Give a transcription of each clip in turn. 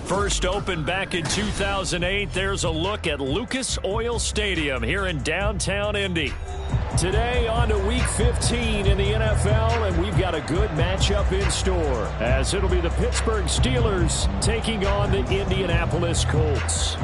First opened back in 2008, there's a look at Lucas Oil Stadium here in downtown Indy. Today on to Week 15 in the NFL, and we've got a good matchup in store, as it'll be the Pittsburgh Steelers taking on the Indianapolis Colts.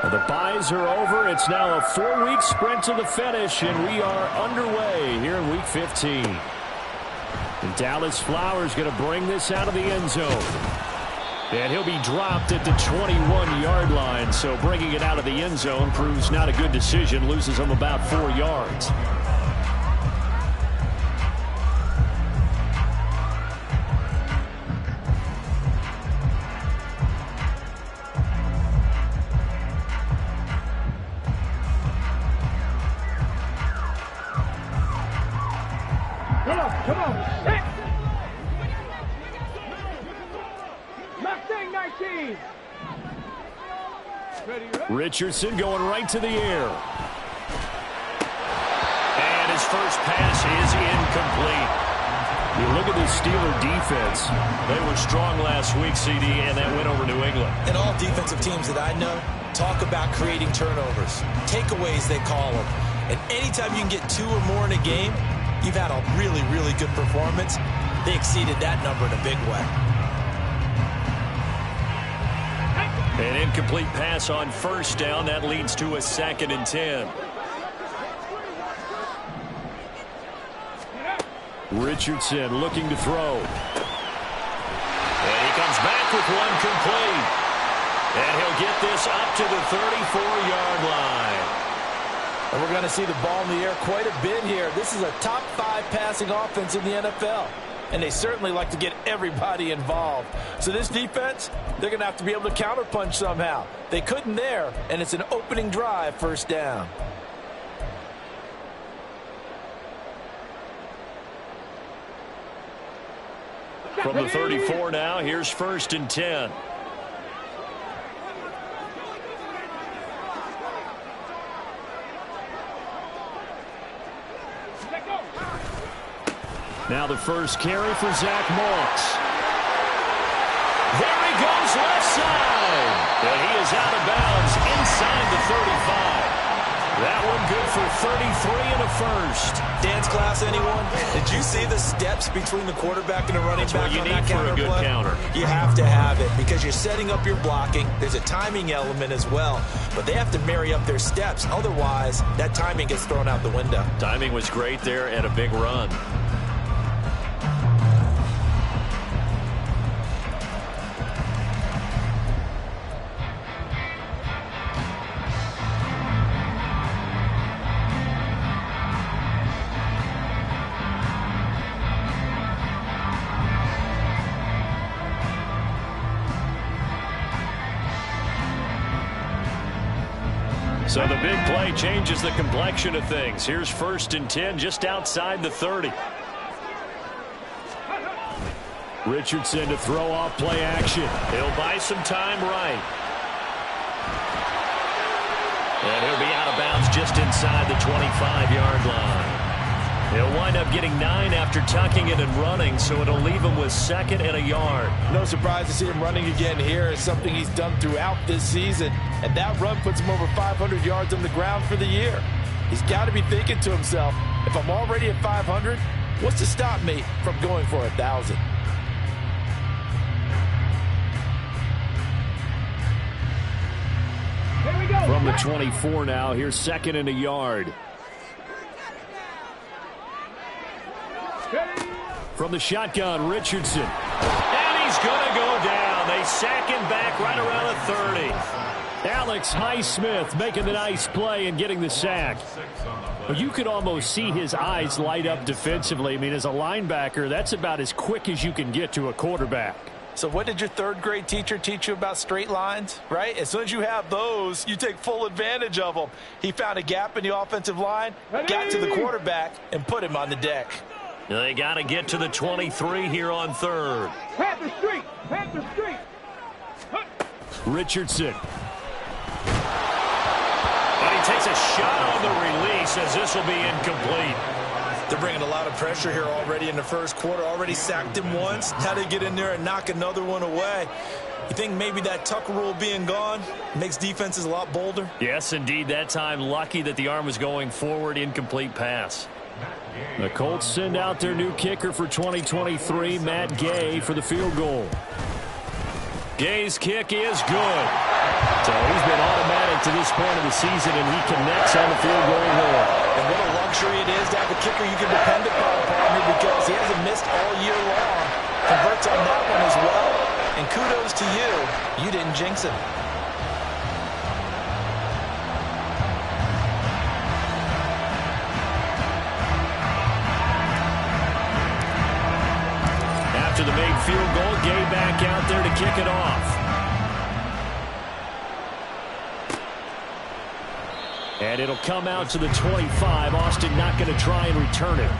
The byes are over. It's now a 4-week sprint to the finish, and we are underway here in Week 15. And Dallas Flowers going to bring this out of the end zone. And he'll be dropped at the 21-yard line, so bringing it out of the end zone proves not a good decision, loses him about 4 yards. Come on. Hey. Mustang 19. Richardson going right to the air. And his first pass is incomplete. You look at the Steeler defense. They were strong last week, CD, and that went over New England. And all defensive teams that I know talk about creating turnovers. Takeaways, they call them. And anytime you can get 2 or more in a game, you've had a really, really good performance. They exceeded that number in a big way. An incomplete pass on first down. That leads to a 2nd and 10. Richardson looking to throw. And he comes back with one complete. And he'll get this up to the 34-yard line. And we're going to see the ball in the air quite a bit here. This is a top 5 passing offense in the NFL. And they certainly like to get everybody involved. So this defense, they're going to have to be able to counterpunch somehow. They couldn't there, and it's an opening drive, first down. From the 34 now, here's 1st and 10. Now the first carry for Zach Moss. There he goes left side. And he is out of bounds inside the 35. That one good for 33 and a first. Dance class, anyone? Did you see the steps between the quarterback and the running back on that counter play? That's what you need for a good counter. You have to have it because you're setting up your blocking. There's a timing element as well. But they have to marry up their steps. Otherwise, that timing gets thrown out the window. Timing was great there and a big run. So the big play changes the complexion of things. Here's 1st and 10 just outside the 30. Richardson to throw off play action. He'll buy some time right. And he'll be out of bounds just inside the 25-yard line. He'll wind up getting 9 after tucking it and running, so it'll leave him with 2nd and a yard. No surprise to see him running again here. It's something he's done throughout this season. And that run puts him over 500 yards on the ground for the year. He's got to be thinking to himself, if I'm already at 500, what's to stop me from going for 1,000? From the 24 now, here's 2nd and a yard. From the shotgun, Richardson. And he's going to go down. They sack him back right around the 30. Alex Highsmith making the nice play and getting the sack. But you could almost see his eyes light up defensively. I mean, as a linebacker, that's about as quick as you can get to a quarterback. So what did your 3rd grade teacher teach you about straight lines, right? As soon as you have those, you take full advantage of them. He found a gap in the offensive line, got to the quarterback, and put him on the deck. They got to get to the 23 here on third. Panther Street! Panther Street! Richardson. And he takes a shot on the release as this will be incomplete. They're bringing a lot of pressure here already in the first quarter. Already sacked him once. Now they get in there and knock another one away. You think maybe that Tucker rule being gone makes defenses a lot bolder? Yes, indeed. That time, lucky that the arm was going forward. Incomplete pass. The Colts send out their new kicker for 2023, Matt Gay, for the field goal. Gay's kick is good. So he's been automatic to this point of the season, and he connects on the field goal hole. And what a luxury it is to have a kicker you can depend upon, partner, because he hasn't missed all year long. Converts on that one as well. And kudos to you. You didn't jinx it. After the made field goal, Gay back out there to kick it off. And it'll come out to the 25. Austin not going to try and return it.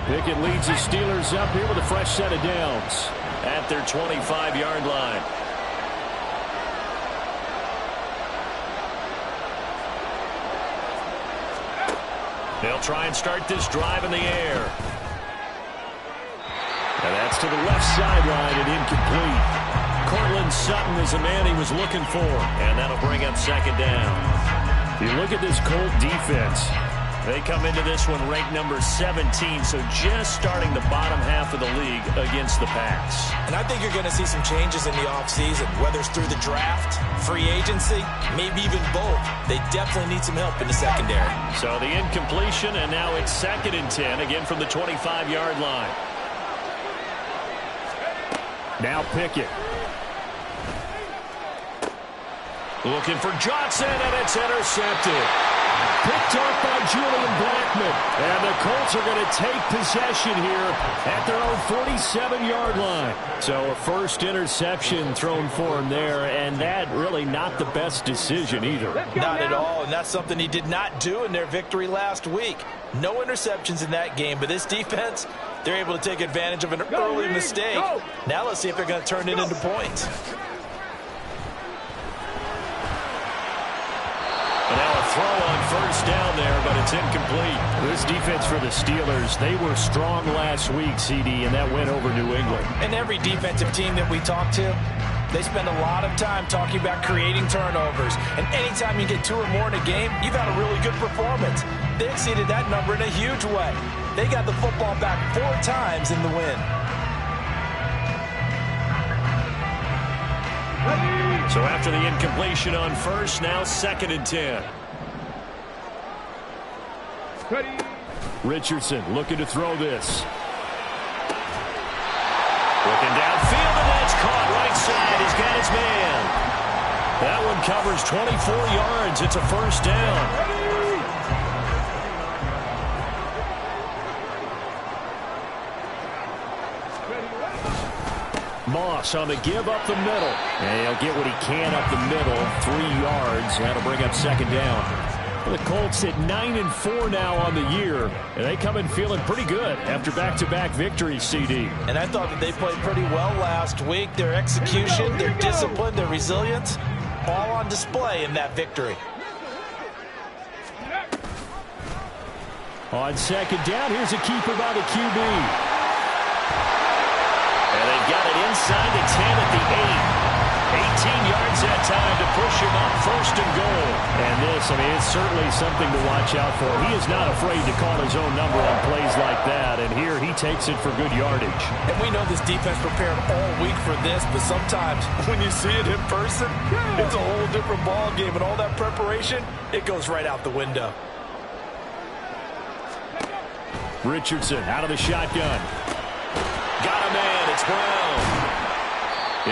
Pickett leads the Steelers up here with a fresh set of downs at their 25-yard line. They'll try and start this drive in the air. And that's to the left sideline and incomplete. Cortland Sutton is the man he was looking for, and that'll bring up second down. You look at this Colt defense. They come into this one ranked number 17, so just starting the bottom half of the league against the pass. And I think you're going to see some changes in the offseason, whether it's through the draft, free agency, maybe even both. They definitely need some help in the secondary. So the incompletion, and now it's 2nd and 10, again from the 25-yard line. Now Pickett. Looking for Johnson, and it's intercepted. Picked off by Julian Blackmon. And the Colts are going to take possession here at their own 47-yard line. So a first interception thrown for him there, and that really not the best decision either. Not at all, and that's something he did not do in their victory last week. No interceptions in that game, but this defense, they're able to take advantage of an early mistake. Now let's see if they're going to turn it into points. And now a throw on first down there, but it's incomplete. This defense for the Steelers, they were strong last week, CD, and that went over New England. And every defensive team that we talk to, they spend a lot of time talking about creating turnovers. And anytime you get 2 or more in a game, you've had a really good performance. They exceeded that number in a huge way. They got the football back 4 times in the win. So after the incompletion on first, now 2nd and 10. Richardson looking to throw this. Looking downfield, and that's caught right side. He's got his man. That one covers 24 yards. It's a first down. Moss on the give up the middle. And he'll get what he can up the middle. 3 yards. That'll bring up second down. The Colts at 9-4 now on the year. And they come in feeling pretty good after back-to-back victories, CD. And I thought that they played pretty well last week. Their execution, their discipline, their resilience, all on display in that victory. On second down, here's a keeper by the QB. And they've got it inside the 10 at the 8. 18 yards that time to push him up 1st and goal. And this, I mean, it's certainly something to watch out for. He is not afraid to call his own number on plays like that. And here he takes it for good yardage. And we know this defense prepared all week for this, but sometimes when you see it in person, it's a whole different ball game. And all that preparation, it goes right out the window. Richardson out of the shotgun. Got a man. It's Brown.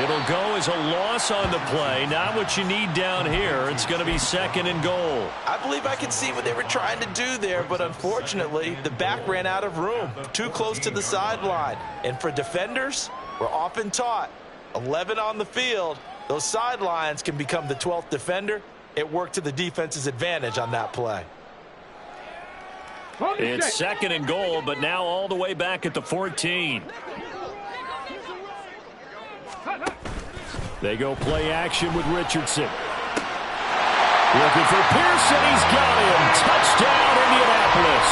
It'll go as a loss on the play. Not what you need down here. It's going to be 2nd and goal. I believe I can see what they were trying to do there, but unfortunately, the back ran out of room. Too close to the sideline. And for defenders, we're often taught, 11 on the field, those sidelines can become the 12th defender. It worked to the defense's advantage on that play. It's 2nd and goal, but now all the way back at the 14. They go play action with Richardson. Looking for Pearson. He's got him. Touchdown, Indianapolis.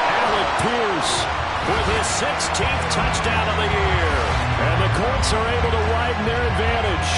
Alec Pierce with his 16th touchdown of the year. And the Colts are able to widen their advantage.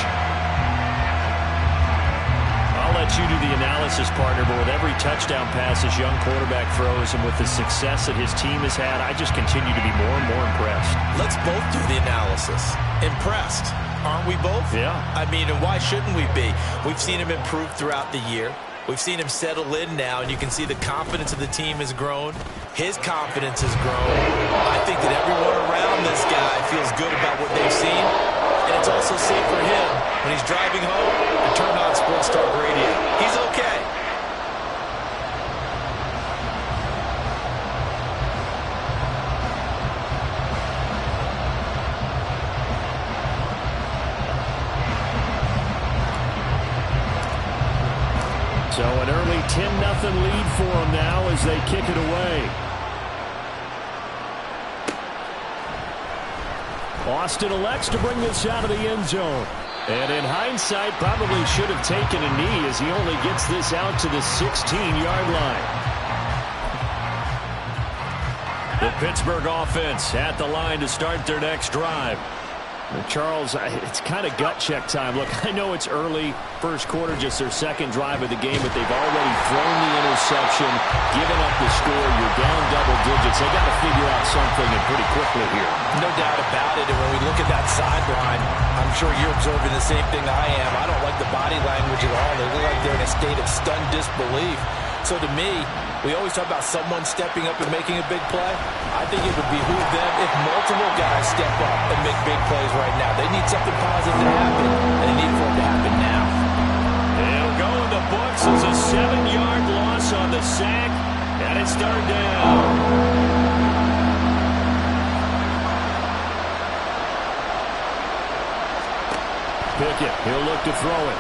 I'll let you do the analysis, partner, but with every touchdown pass this young quarterback throws and with the success that his team has had, I just continue to be more and more impressed. Let's both do the analysis. Impressed. Aren't we both? Yeah. I mean, and why shouldn't we be? We've seen him improve throughout the year. We've seen him settle in now, and you can see the confidence of the team has grown. His confidence has grown. I think that everyone around this guy feels good about what they've seen. And it's also safe for him when he's driving home to turn on Sports Talk Radio. He's okay. So an early 10-0 lead for them now as they kick it away. Austin elects to bring this out of the end zone. And in hindsight, probably should have taken a knee as he only gets this out to the 16-yard line. The Pittsburgh offense at the line to start their next drive. Charles, it's kind of gut check time. Look, I know it's early, first quarter, just their second drive of the game, but they've already thrown the interception, given up the score. You're down double digits. They got to figure out something and pretty quickly here. No doubt about it. And when we look at that sideline, I'm sure you're observing the same thing I am. I don't like the body language at all. They look like they're in a state of stunned disbelief. So to me, we always talk about someone stepping up and making a big play. I think it would behoove them if multiple guys step up and make big plays right now. They need something positive to happen, and they need for it to happen now. It'll go in the books as a 7-yard loss on the sack, and it's third down. Pickett, he'll look to throw it.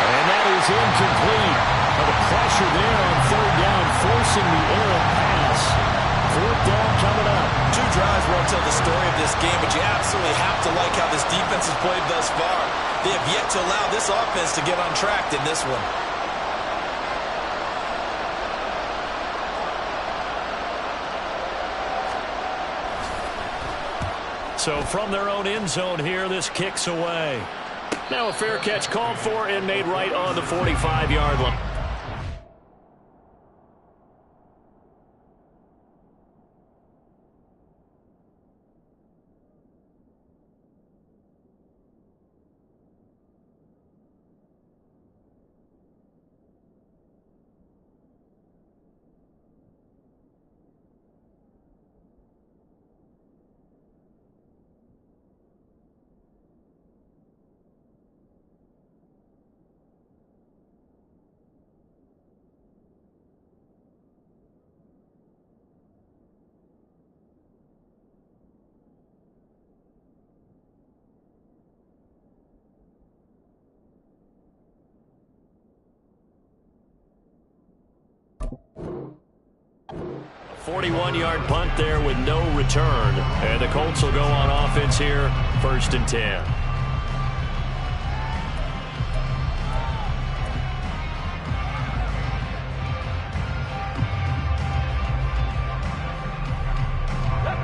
And that is incomplete. The pressure there on third down, forcing the errant pass. Fourth down coming up. 2 drives won't tell the story of this game, but you absolutely have to like how this defense has played thus far. They have yet to allow this offense to get on track in this one. So from their own end zone here, this kicks away. Now a fair catch called for and made right on the 45-yard line. A 41-yard punt there with no return. And the Colts will go on offense here, 1st and 10.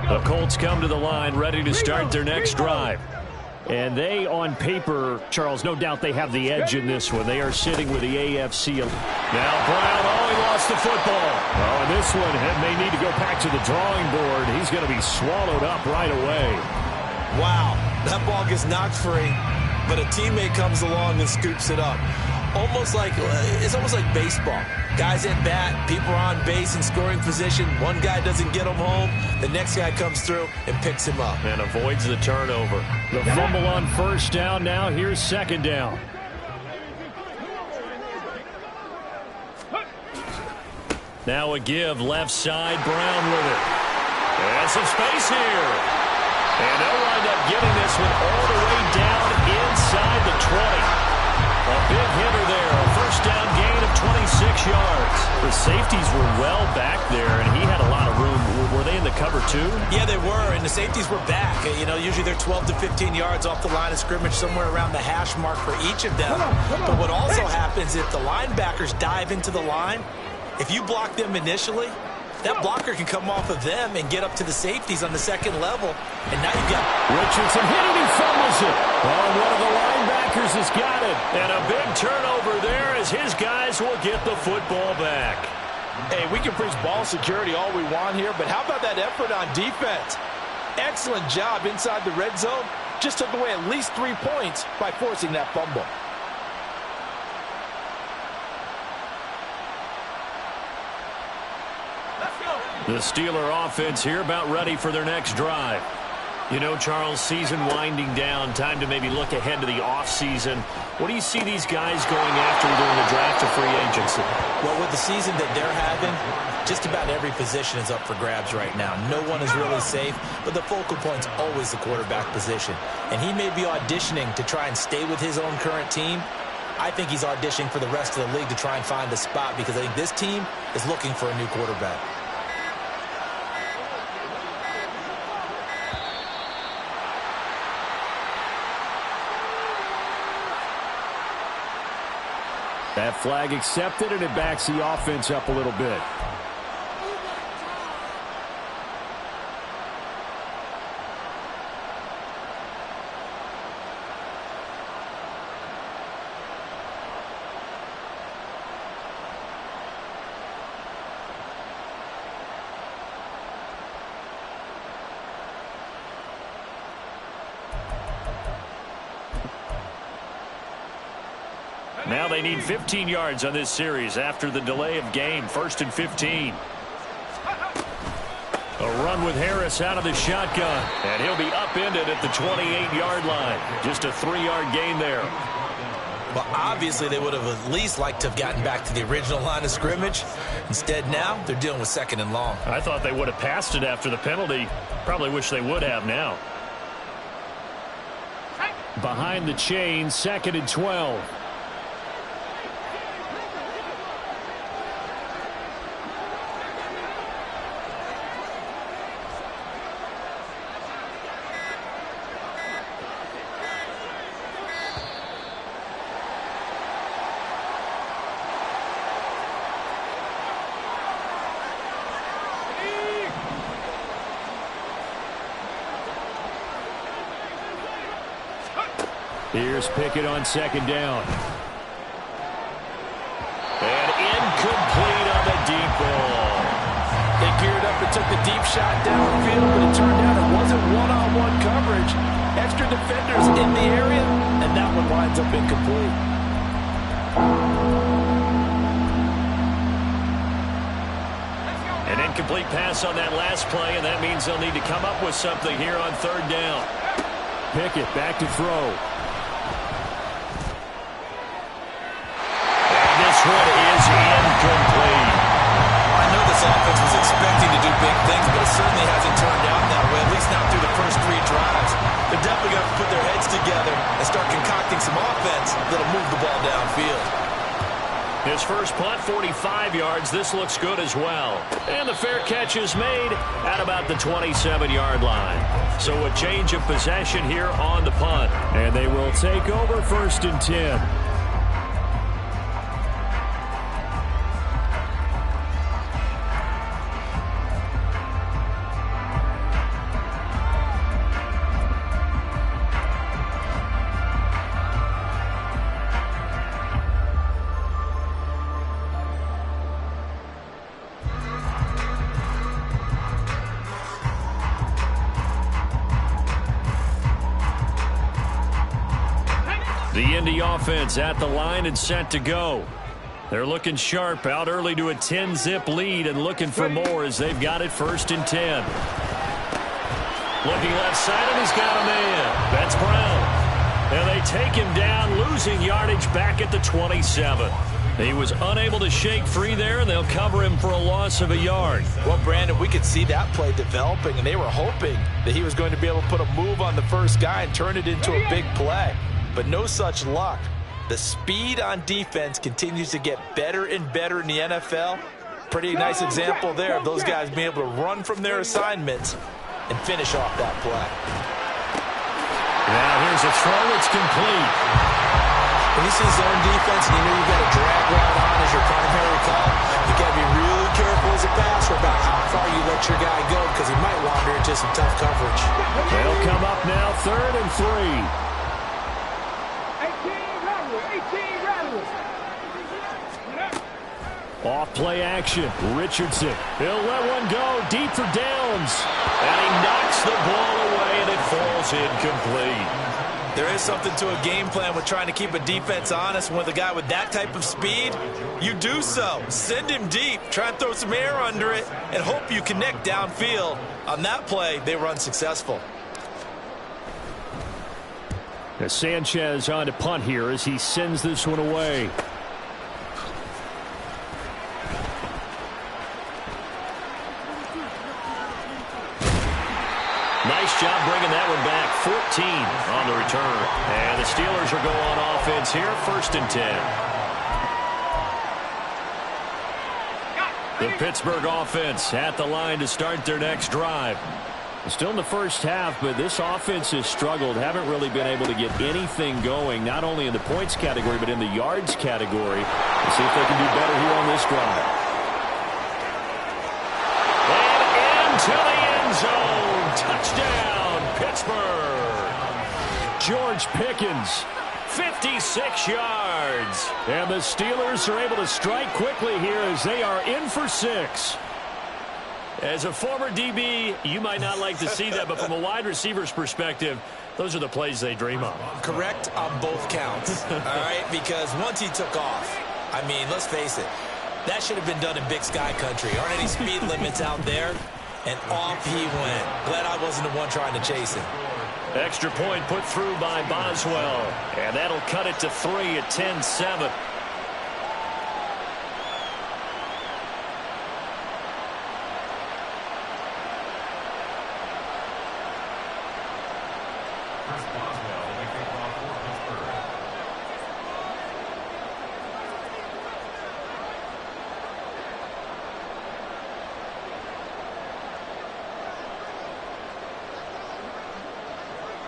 The Colts come to the line ready to start their next drive. And they, on paper, Charles, no doubt they have the edge in this one. They are sitting with the AFC. Now Brown, he lost the football. Oh, and this one may need to go back to the drawing board. He's going to be swallowed up right away. Wow, that ball gets knocked free, but a teammate comes along and scoops it up. It's almost like baseball. Guys at bat, people are on base in scoring position. One guy doesn't get him home. The next guy comes through and picks him up. And avoids the turnover. The fumble on first down now. Here's second down. Now a give left side. Brown with it. And some space here. And they'll wind up getting this one all the way down inside the 20. A big hitter there. A first down gain of 26 yards. The safeties were well back there, and he had a lot of room. Were they in the cover too? Yeah, they were, and the safeties were back. You know, usually they're 12 to 15 yards off the line of scrimmage, somewhere around the hash mark for each of them. But what also happens if the linebackers dive into the line, if you block them initially, that blocker can come off of them and get up to the safeties on the second level. And now you've got Richardson hit it, he fumbles it. And one of the linebackers has got it. And a big turnover there as his guys will get the football back. Hey, we can preach ball security all we want here, but how about that effort on defense? Excellent job inside the red zone. Just took away at least 3 points by forcing that fumble. The Steeler offense here about ready for their next drive. You know, Charles, season winding down, time to maybe look ahead to the offseason. What do you see these guys going after during the draft or free agency? Well, with the season that they're having, just about every position is up for grabs right now. No one is really safe, but the focal point's always the quarterback position. And he may be auditioning to try and stay with his own current team. I think he's auditioning for the rest of the league to try and find a spot because I think this team is looking for a new quarterback. That flag accepted, and it backs the offense up a little bit. Now they need 15 yards on this series after the delay of game. 1st and 15. A run with Harris out of the shotgun. And he'll be upended at the 28-yard line. Just a 3-yard gain there. Well, obviously they would have at least liked to have gotten back to the original line of scrimmage. Instead, now they're dealing with 2nd and long. I thought they would have passed it after the penalty. Probably wish they would have now. Behind the chain, 2nd and 12. Here's Pickett on 2nd down. And incomplete on the deep ball. They geared up and took the deep shot downfield, but it turned out it wasn't one-on-one coverage. Extra defenders in the area, and that one winds up incomplete. An incomplete pass on that last play, and that means they'll need to come up with something here on 3rd down. Pickett back to throw. This one is incomplete. I know this offense was expecting to do big things, but it certainly hasn't turned out that way, at least not through the first 3 drives. They're definitely going to put their heads together and start concocting some offense that'll move the ball downfield. His first punt, 45 yards. This looks good as well. And the fair catch is made at about the 27-yard line. So a change of possession here on the punt. And they will take over 1st and 10. The Indy offense at the line and set to go. They're looking sharp, out early to a 10-zip lead and looking for more as they've got it 1st and 10. Looking left side, and he's got a man. That's Brown. And they take him down, losing yardage back at the 27. He was unable to shake free there, and they'll cover him for a loss of a yard. Well, Brandon, we could see that play developing, and they were hoping that he was going to be able to put a move on the first guy and turn it into a big play. But no such luck. The speed on defense continues to get better and better in the NFL. Pretty nice example there of those guys being able to run from their assignments and finish off that play. Now here's a throw. It's complete. When you see zone defense and you know you've got a drag route on as your primary call, you got to be really careful as a passer about how far you let your guy go because he might wander into some tough coverage. They'll come up now 3rd and 3. 18 rattle. Off play action. Richardson. He'll let one go deep for downs. And he knocks the ball away and it falls incomplete. There is something to a game plan with trying to keep a defense honest. With a guy with that type of speed, you do so. Send him deep. Try and throw some air under it and hope you connect downfield. On that play, they were unsuccessful. Now Sanchez on to punt here as he sends this one away. Nice job bringing that one back. 14 on the return. And the Steelers will go on offense here. 1st and 10. The Pittsburgh offense at the line to start their next drive. Still in the first half, but this offense has struggled. Haven't really been able to get anything going, not only in the points category, but in the yards category. Let's see if they can do better here on this drive. And into the end zone. Touchdown, Pittsburgh. George Pickens, 56 yards. And the Steelers are able to strike quickly here as they are in for 6. As a former DB, you might not like to see that, but from a wide receiver's perspective, those are the plays they dream of. Correct on both counts, all right? Because once he took off, I mean, let's face it, that should have been done in Big Sky country. Aren't any speed limits out there? And off he went. Glad I wasn't the one trying to chase him. Extra point put through by Boswell, and that'll cut it to 3 at 10-7.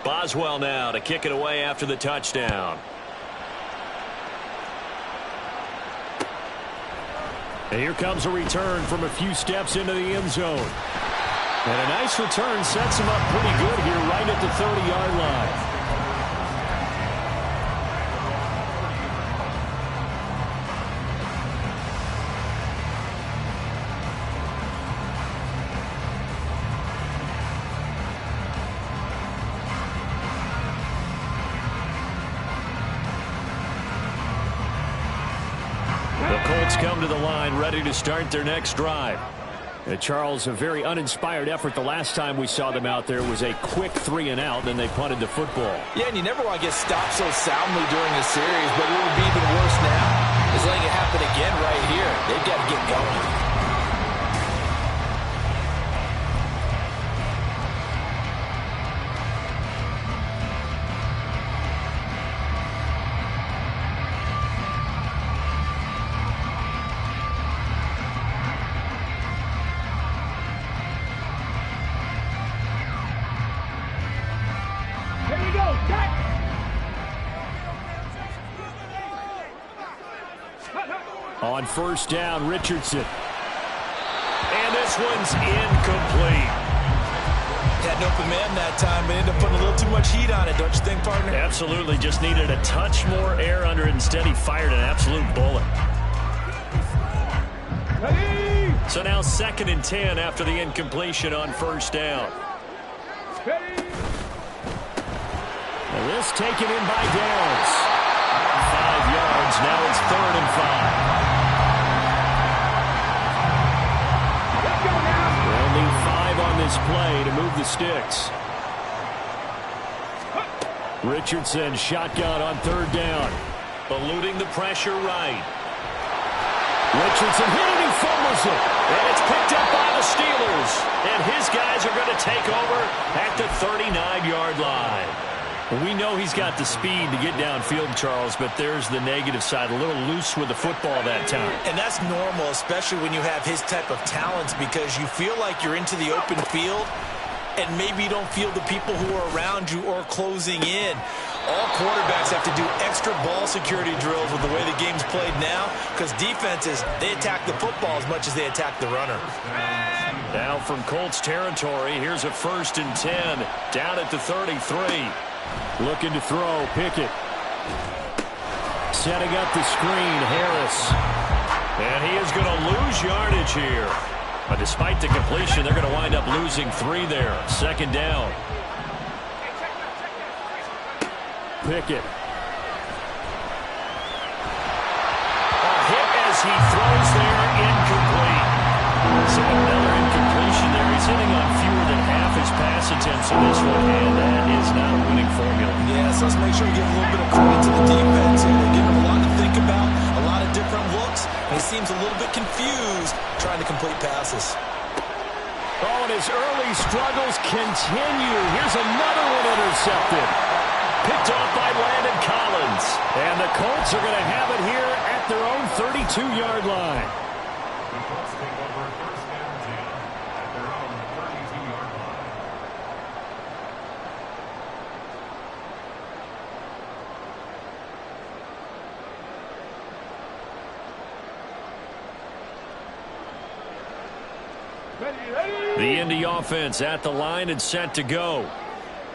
Boswell now to kick it away after the touchdown. And here comes a return from a few steps into the end zone. And a nice return sets him up pretty good here right at the 30-yard line. Come to the line, ready to start their next drive. Charles, a very uninspired effort the last time we saw them out there was a quick 3 and out, then they punted the football. Yeah, and you never want to get stopped so soundly during a series, but what would be even worse now is letting it happen again right here. They've got to get going. On first down, Richardson. And this one's incomplete. Had an open man that time, but ended up putting a little too much heat on it, don't you think, partner? Absolutely. Just needed a touch more air under it. Instead, he fired an absolute bullet. So now 2nd and 10 after the incompletion on first down. And this taken in by Downs. downs. Now it's 3rd and 5. They'll need 5 on this play to move the sticks. Richardson shotgun on 3rd down. Eluding the pressure right. Richardson hit it, he fumbles it. And it's picked up by the Steelers. And his guys are going to take over at the 39-yard line. We know he's got the speed to get downfield, Charles, but there's the negative side. A little loose with the football that time. And that's normal, especially when you have his type of talents, because you feel like you're into the open field and maybe you don't feel the people who are around you or closing in. All quarterbacks have to do extra ball security drills with the way the game's played now, because defenses, they attack the football as much as they attack the runner. Now from Colts territory, here's a 1st and 10 down at the 33. Looking to throw, Pickett. Setting up the screen, Harris. And he is going to lose yardage here. But despite the completion, they're going to wind up losing 3 there. 2nd down. Pickett. A hit as he throws there, incomplete. So another incompletion there. He's hitting on fewer than half his pass attempts in this one, and that is not a winning formula. Yeah, so let's make sure we give a little bit of credit to the defense here. They're giving him a lot to think about, a lot of different looks, and he seems a little bit confused trying to complete passes. Oh, and his early struggles continue. Here's another one intercepted. Picked off by Landon Collins. And the Colts are going to have it here at their own 32-yard line. The Indy offense at the line and set to go.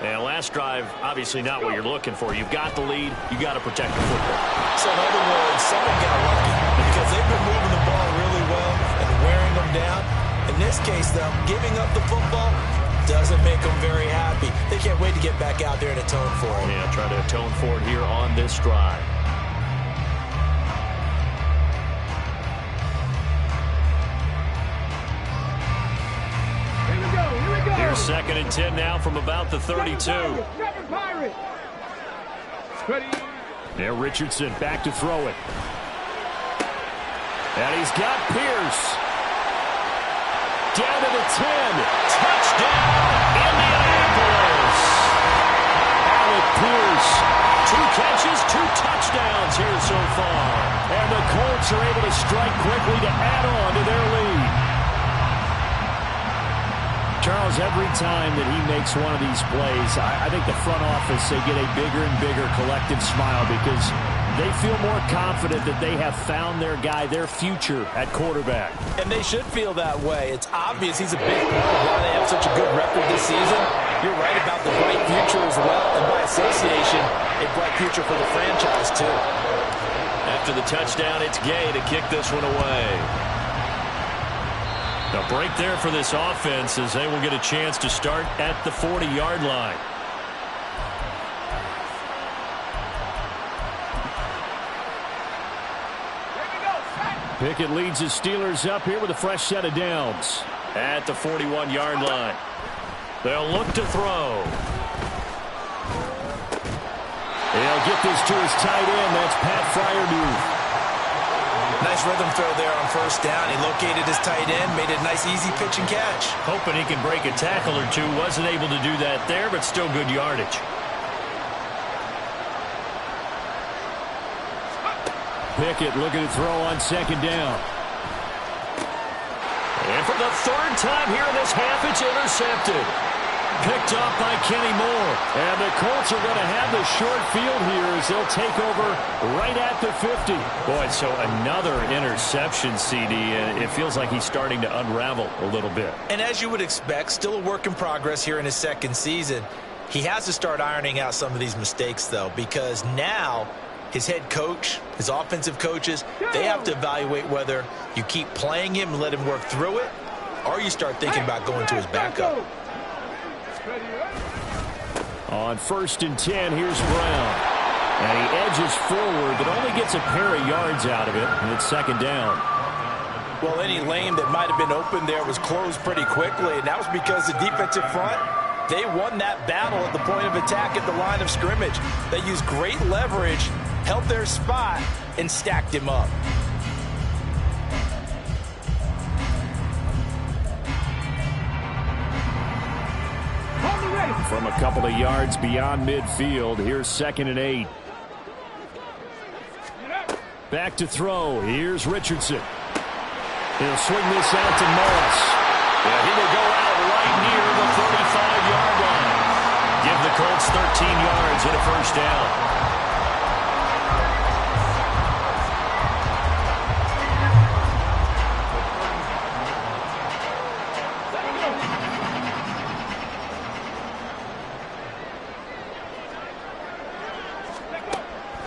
And last drive, obviously not what you're looking for. You've got the lead. You got to protect the football. So in other words, someone got lucky because they've been moving the ball really well and wearing them down. In this case, though, giving up the football doesn't make them very happy. They can't wait to get back out there and atone for it. Yeah, try to atone for it here on this drive. Here's 2nd and 10 now from about the 32. There, Richardson back to throw it. And he's got Pierce. Down to the 10. Touchdown, Indianapolis. Alec Pierce. 2 catches, 2 touchdowns here so far. And the Colts are able to strike quickly to add on to their lead. Charles, every time that he makes one of these plays, I think the front office, they get a bigger and bigger collective smile because they feel more confident that they have found their guy, their future at quarterback. And they should feel that way. It's obvious he's a big part of why they have such a good record this season. You're right about the bright future as well, and by association, a bright future for the franchise too. After the touchdown, it's Gay to kick this one away. A break there for this offense as they will get a chance to start at the 40-yard line. Pickett leads his Steelers up here with a fresh set of downs at the 41-yard line. They'll look to throw. He'll get this to his tight end. That's Pat Fryermuth. Nice rhythm throw there on 1st down. He located his tight end, made a nice easy pitch and catch. Hoping he can break a tackle or two. Wasn't able to do that there, but still good yardage. Pickett looking to throw on 2nd down. And for the 3rd time here in this half, it's intercepted. Picked off by Kenny Moore. And the Colts are going to have the short field here as they'll take over right at the 50. Boy, so another interception, CD, and it feels like he's starting to unravel a little bit. And as you would expect, still a work in progress here in his 2nd season. He has to start ironing out some of these mistakes, though, because now his head coach, his offensive coaches, they have to evaluate whether you keep playing him and let him work through it, or you start thinking about going to his backup. On 1st and 10, here's Brown. And he edges forward, but only gets a pair of yards out of it, and it's second down. Well, any lane that might have been open there was closed pretty quickly, and that was because the defensive front, they won that battle at the point of attack at the line of scrimmage. They used great leverage, held their spot, and stacked him up. From a couple of yards beyond midfield, here's 2nd and 8. Back to throw. Here's Richardson. He'll swing this out to Morris. Yeah, he will go out right near the 35-yard line. Give the Colts 13 yards and a first down.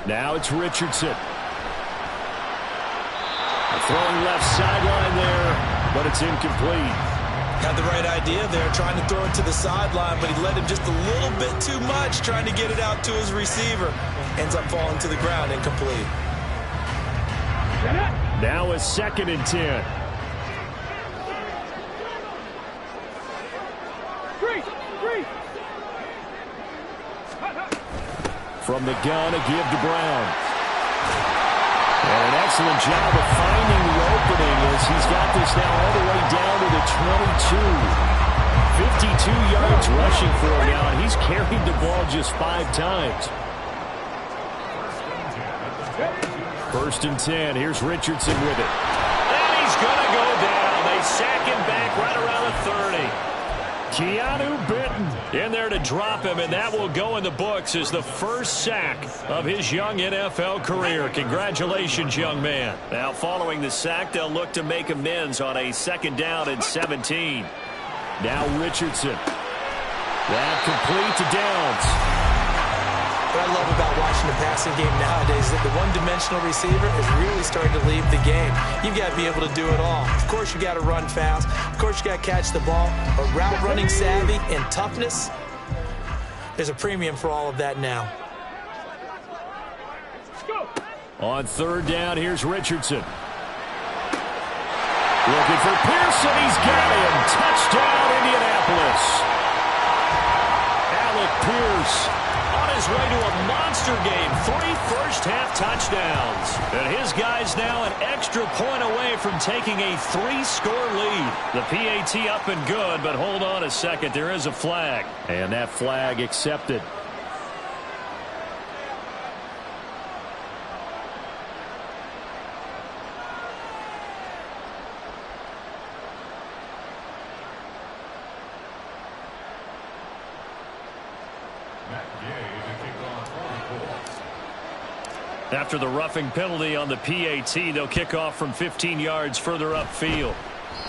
Now it's Richardson. Throwing left sideline there, but it's incomplete. Had the right idea there, trying to throw it to the sideline, but he led him just a little bit too much, trying to get it out to his receiver. Ends up falling to the ground, incomplete. Now a 2nd and 10. From the gun, a give to Brown. And an excellent job of finding the opening as he's got this now all the way down to the 22. 52 yards rushing for him now, and he's carried the ball just 5 times. 1st and 10. Here's Richardson with it. And he's going to go down. They sack him back right around the 30. Keanu Benton in there to drop him, and that will go in the books as the first sack of his young NFL career. Congratulations, young man. Now, following the sack, they'll look to make amends on a 2nd down and 17. Now Richardson. That complete to Downs. What I love about watching the passing game nowadays is that the one-dimensional receiver is really starting to leave the game. You've got to be able to do it all. Of course, you got to run fast. Of course, you got to catch the ball. But route running savvy and toughness, there's a premium for all of that now. On 3rd down, here's Richardson. Looking for Pearson. He's got him. Touchdown, Indianapolis. Alec Pierce on his way to a monster game. 3 first-half touchdowns. And his guy's now an extra point away from taking a 3-score lead. The PAT up and good, but hold on a second. There is a flag. And that flag accepted. After the roughing penalty on the PAT, they'll kick off from 15 yards further upfield.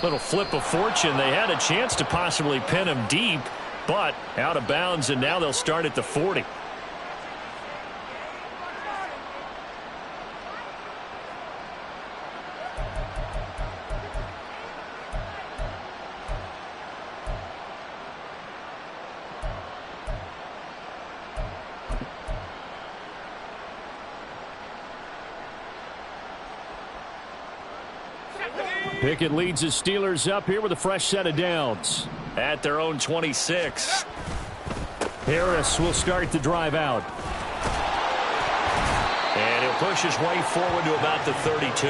Little flip of fortune. They had a chance to possibly pin him deep, but out of bounds, and now they'll start at the 40. Pickett leads his Steelers up here with a fresh set of downs at their own 26. Harris will start the drive out. And he'll push his way forward to about the 32.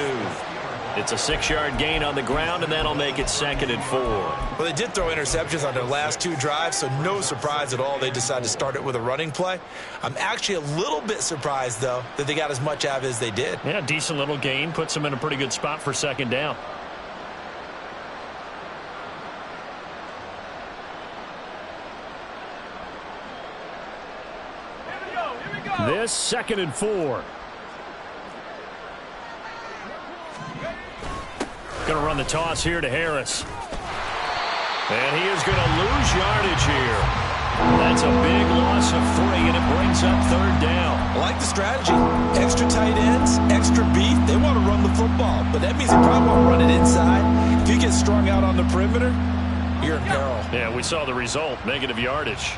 It's a 6-yard gain on the ground, and that'll make it 2nd and 4. Well, they did throw interceptions on their last 2 drives, so no surprise at all they decided to start it with a running play. I'm actually a little bit surprised, though, that they got as much out of it as they did. Yeah, decent little gain. Puts them in a pretty good spot for 2nd down. This 2nd and 4. Going to run the toss here to Harris. And he is going to lose yardage here. That's a big loss of 3, and it brings up 3rd down. I like the strategy. Extra tight ends, extra beef. They want to run the football, but that means they probably want to run it inside. If you get strung out on the perimeter, you're in peril. Yeah, we saw the result. Negative yardage.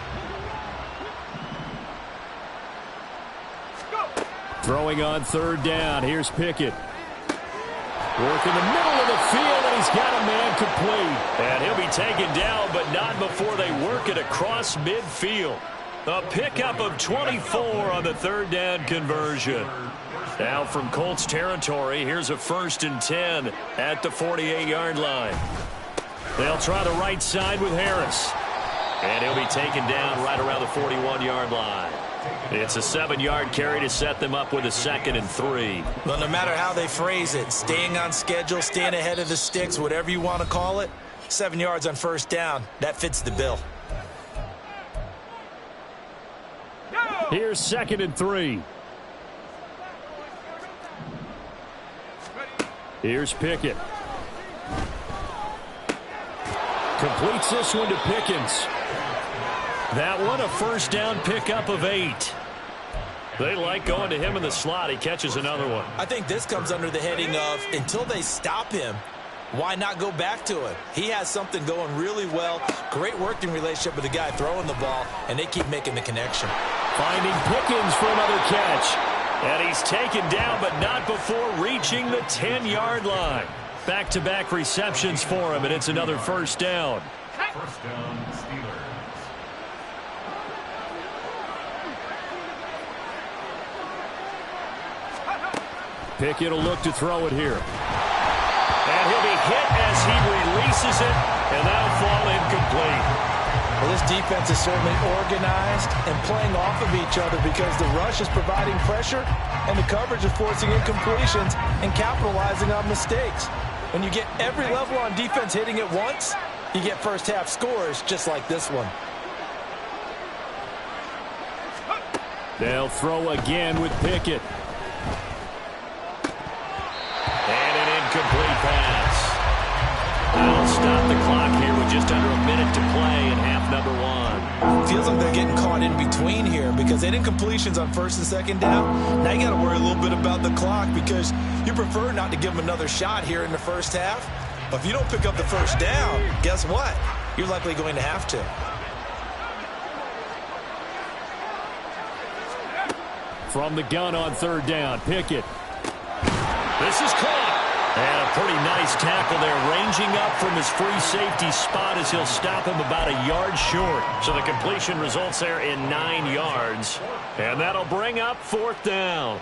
Throwing on third down. Here's Pickett. Work in the middle of the field, and he's got a man complete. And he'll be taken down, but not before they work it across midfield. A pickup of 24 on the third down conversion. Now from Colts territory, here's a 1st and 10 at the 48-yard line. They'll try the right side with Harris. And he'll be taken down right around the 41-yard line. It's a 7-yard carry to set them up with a 2nd and 3. Well, no matter how they phrase it, staying on schedule, staying ahead of the sticks, whatever you want to call it, 7 yards on 1st down, that fits the bill. Here's 2nd and 3. Here's Pickett. Completes this one to Pickens. That one a 1st down pickup of 8. They like going to him in the slot. He catches another one. I think this comes under the heading of until they stop him, why not go back to it? He has something going really well. Great working relationship with the guy throwing the ball, and they keep making the connection. Finding Pickens for another catch. And he's taken down, but not before reaching the 10-yard line. Back-to-back receptions for him, and it's another 1st down. 1st down, Steelers. Pickett will look to throw it here. And he'll be hit as he releases it, and that'll fall incomplete. Well, this defense is certainly organized and playing off of each other because the rush is providing pressure and the coverage is forcing incompletions and capitalizing on mistakes. When you get every level on defense hitting at once, you get first-half scores just like this one. They'll throw again with Pickett. And an incomplete pass. They'll stop the clock here with just under a minute to play in half number 1. Feels like they're getting caught in between here because they did incompletions on 1st and 2nd down. Now you got to worry a little bit about the clock because you prefer not to give them another shot here in the 1st half. But if you don't pick up the 1st down, guess what? You're likely going to have to. From the gun on 3rd down, Pickett. This is caught. And a pretty nice tackle there, ranging up from his free safety spot as he'll stop him about a yard short. So the completion results there in 9 yards. And that'll bring up 4th down.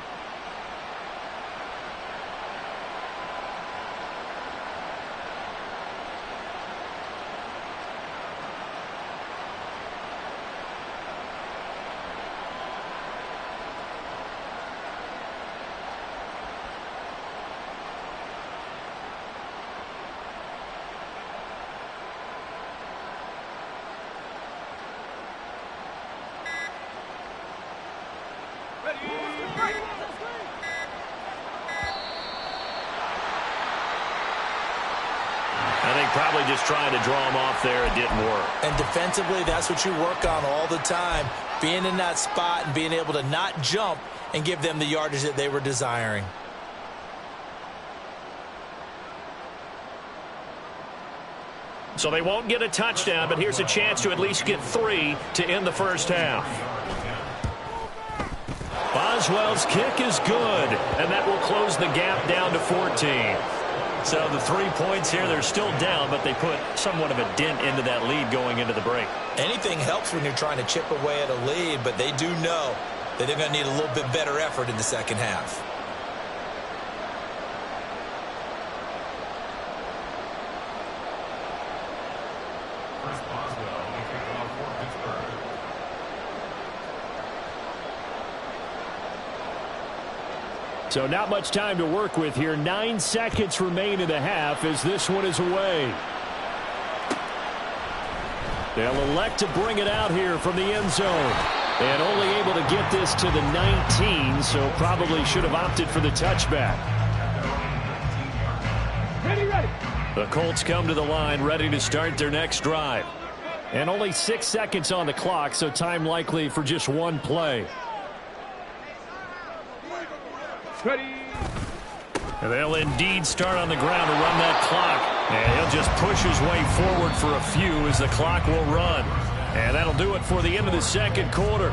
Probably just trying to draw him off there. It didn't work. And defensively, that's what you work on all the time. Being in that spot and being able to not jump and give them the yardage that they were desiring. So they won't get a touchdown, but here's a chance to at least get 3 to end the 1st half. Boswell's kick is good, and that will close the gap down to 14. So the 3 points here, they're still down, but they put somewhat of a dent into that lead going into the break. Anything helps when you're trying to chip away at a lead, but they do know that they're going to need a little bit better effort in the 2nd half. First Boswell, we kick off for Pittsburgh. So not much time to work with here. 9 seconds remain in the half as this one is away. They'll elect to bring it out here from the end zone. And only able to get this to the 19, so probably should have opted for the touchback. Ready. The Colts come to the line ready to start their next drive. And only 6 seconds on the clock, so time likely for just one play. Ready. And they'll indeed start on the ground to run that clock. And he'll just push his way forward for a few as the clock will run. And that'll do it for the end of the 2nd quarter.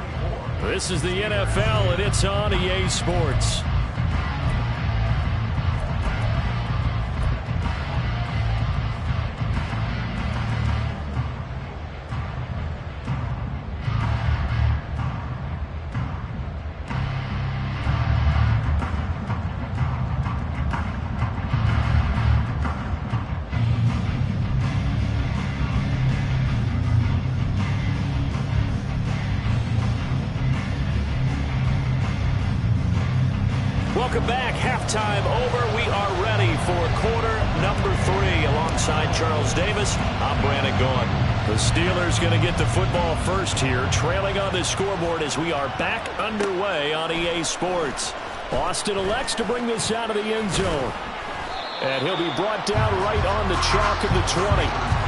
This is the NFL, and it's on EA Sports. Welcome back. Halftime over. We are ready for quarter number 3. Alongside Charles Davis, I'm Brandon Gaughan. The Steelers going to get the football first here, trailing on the scoreboard as we are back underway on EA Sports. Austin elects to bring this out of the end zone. And he'll be brought down right on the chalk of the 20.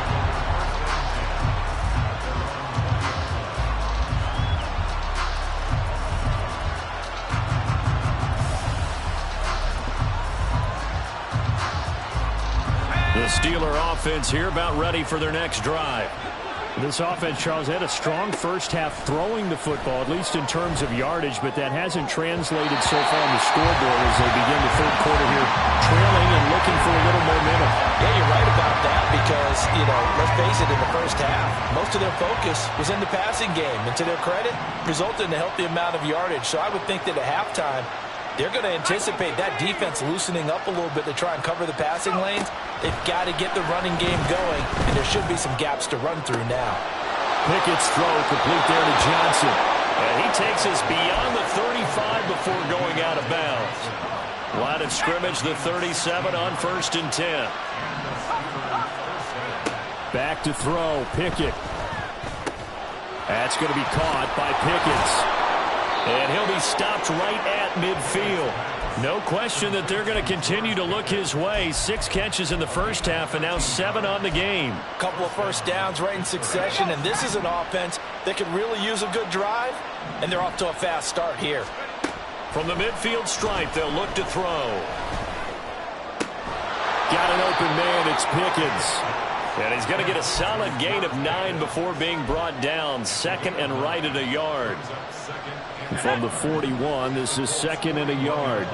Steeler offense here about ready for their next drive. This offense, Charles, had a strong first half throwing the football, at least in terms of yardage, but that hasn't translated so far on the scoreboard as they begin the third quarter here, trailing and looking for a little momentum. Yeah, you're right about that because, let's face it, in the first half, most of their focus was in the passing game, and to their credit, resulted in a healthy amount of yardage. So I would think that at halftime, they're going to anticipate that defense loosening up a little bit to try and cover the passing lanes. They've got to get the running game going, and there should be some gaps to run through now. Pickett's throw complete there to Johnson. And he takes us beyond the 35 before going out of bounds. Line of scrimmage, the 37 on 1st and 10. Back to throw, Pickett. That's going to be caught by Pickens. And he'll be stopped right at midfield. No question that they're going to continue to look his way. 6 catches in the first half and now 7 on the game. Couple of first downs right in succession, and this is an offense that could really use a good drive, and they're off to a fast start here. From the midfield stripe, they'll look to throw. Got an open man, it's Pickens. And he's going to get a solid gain of 9 before being brought down. 2nd and right at a yard. From the 41, this is 2nd and a yard.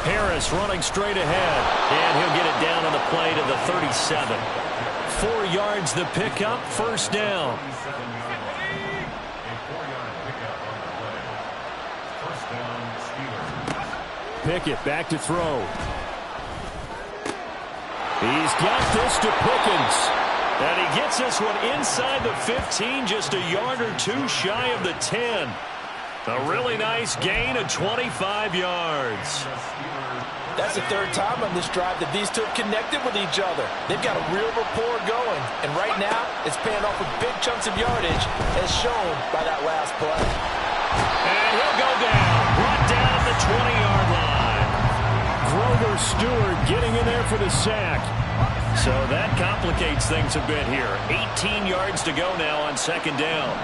Harris running straight ahead. And he'll get it down on the play to the 37. 4 yards the pickup, 1st down. Pickett back to throw. He's got this to Pickens. And he gets this one inside the 15, just a yard or 2 shy of the 10. A really nice gain of 25 yards. That's the 3rd time on this drive that these two have connected with each other. They've got a real rapport going. And right now, it's paying off with big chunks of yardage, as shown by that last play. And he'll go down, brought down at the 20-yard line. Grover Stewart getting in there for the sack. So that complicates things a bit here. 18 yards to go now on 2nd down.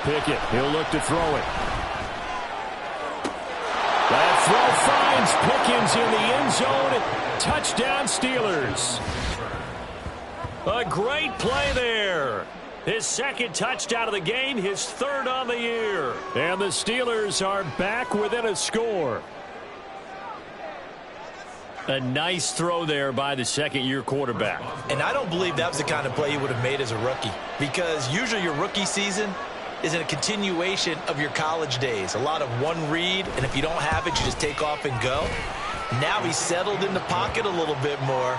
Pickett, he'll look to throw it. That throw finds Pickens in the end zone. Touchdown, Steelers. A great play there. His 2nd touchdown of the game, his 3rd on the year. And the Steelers are back within a score. A nice throw there by the 2nd-year quarterback. And I don't believe that was the kind of play he would have made as a rookie, because usually your rookie season is a continuation of your college days. A lot of one read, and if you don't have it, you just take off and go. Now he's settled in the pocket a little bit more,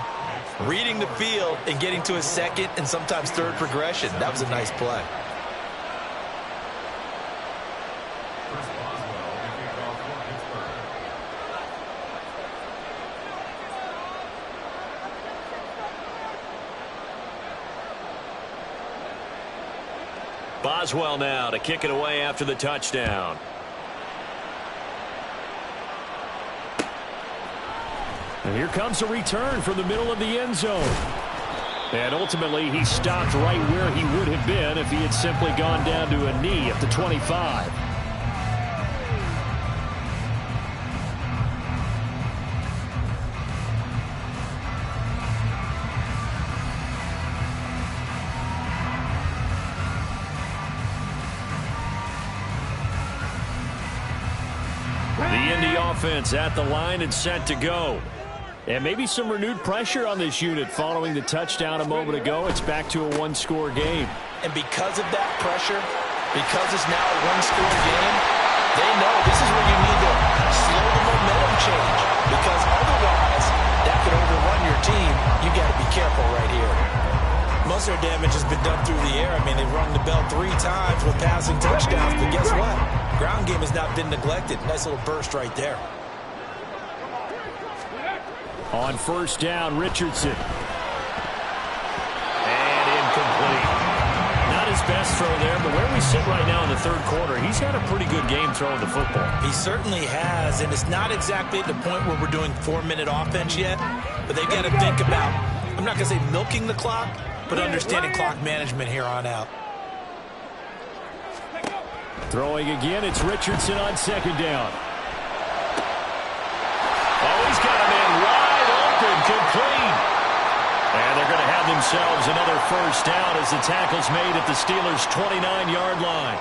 reading the field and getting to his 2nd and sometimes 3rd progression. That was a nice play. Boswell now to kick it away after the touchdown. And here comes a return from the middle of the end zone. And ultimately, he stopped right where he would have been if he had simply gone down to a knee at the 25. the offense at the line and set to go. And maybe some renewed pressure on this unit following the touchdown a moment ago. It's back to a one-score game. And because of that pressure, because it's now a one-score game, they know this is where you need to slow the momentum change. Because otherwise, that could overrun your team. You got to be careful right here. Most of their damage has been done through the air. I mean, they've rung the bell 3 times with passing touchdowns. But guess what? Ground game has not been neglected. Nice little burst right there. On first down, Richardson. And incomplete. Not his best throw there, but where we sit right now in the third quarter, he's had a pretty good game throwing the football. He certainly has, and it's not exactly at the point where we're doing 4-minute offense yet, but they've got to think about, I'm not going to say milking the clock, but understanding clock management here on out. Throwing again, it's Richardson on second down. Oh, he's got a man wide open, complete. And they're going to have themselves another first down as the tackle's made at the Steelers' 29-yard line.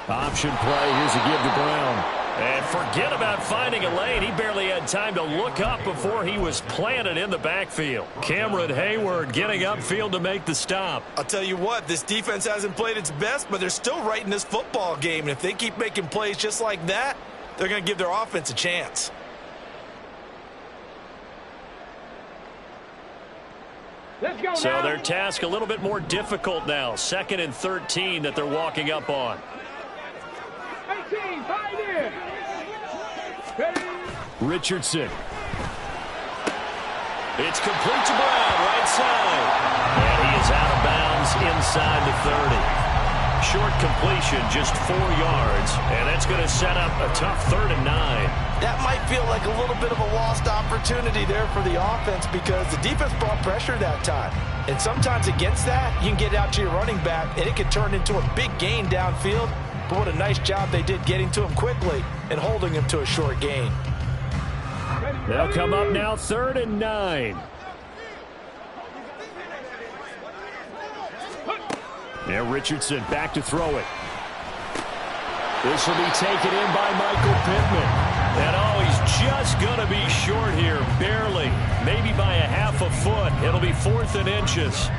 Option play, here's a give to Brown. And forget about finding a lane. He barely had time to look up before he was planted in the backfield. Cameron Hayward getting upfield to make the stop. I'll tell you what, this defense hasn't played its best, but they're still right in this football game. And if they keep making plays just like that, they're going to give their offense a chance. So their task a little bit more difficult now. 2nd and 13 that they're walking up on. Richardson. It's complete to Brown, right side. And he is out of bounds inside the 30. Short completion, just 4 yards. And that's going to set up a tough 3rd and 9. That might feel like a little bit of a lost opportunity there for the offense because the defense brought pressure that time. And sometimes against that, you can get out to your running back, and it can turn into a big gain downfield. But what a nice job they did getting to him quickly and holding him to a short gain. They'll come up now 3rd and 9. Now Richardson back to throw it. This will be taken in by Michael Pittman. And oh, he's just going to be short here, barely. Maybe by a half a foot. It'll be 4th and inches.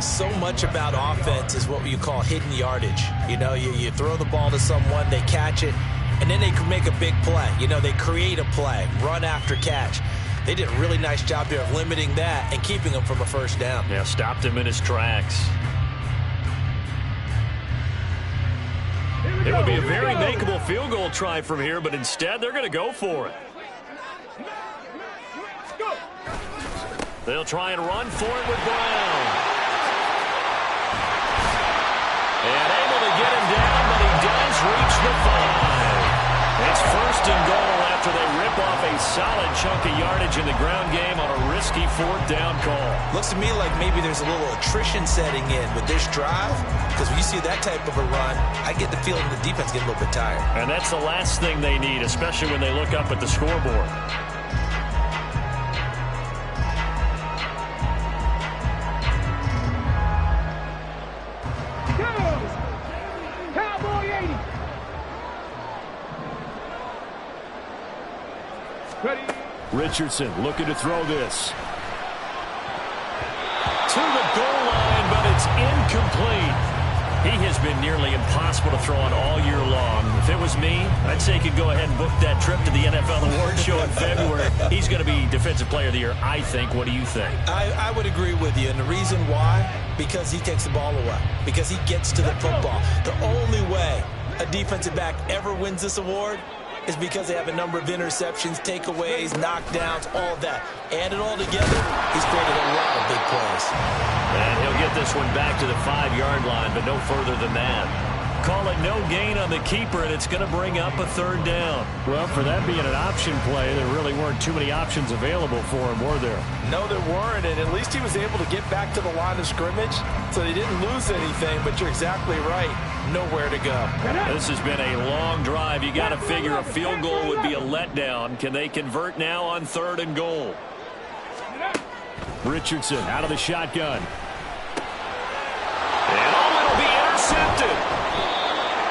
So much about offense is what you call hidden yardage. You know, you throw the ball to someone, they catch it, and then they can make a big play. You know, they create a play, run after catch. They did a really nice job there of limiting that and keeping him from a first down. Yeah, stopped him in his tracks. It would be a very makeable field goal try from here, but instead they're going to go for it. They'll try and run for it with Brown. And able to get him down, but he does reach the 5. It's 1st and goal after they rip off a solid chunk of yardage in the ground game on a risky 4th down call. Looks to me like maybe there's a little attrition setting in with this drive, because when you see that type of a run, I get the feeling the defense get a little bit tired. And that's the last thing they need, especially when they look up at the scoreboard. Richardson looking to throw this. To the goal line, but it's incomplete. He has been nearly impossible to throw on all year long. If it was me, I'd say he could go ahead and book that trip to the NFL Awards show in February. He's going to be Defensive Player of the Year, I think. What do you think? I would agree with you, and the reason why, because he takes the ball away, because he gets to the football. The only way a defensive back ever wins this award is because they have a number of interceptions, takeaways, knockdowns, all that. Add it all together, he's created a lot of big plays. And he'll get this one back to the 5-yard line, but no further than that. Call it no gain on the keeper, and it's going to bring up a 3rd down. Well, for that being an option play, there really weren't too many options available for him, were there? No, there weren't, and at least he was able to get back to the line of scrimmage, so they didn't lose anything, but you're exactly right. nowhere to go. This has been a long drive. You got to figure a field goal would be a letdown. Can they convert now on 3rd and goal? Richardson out of the shotgun. And it'll be intercepted.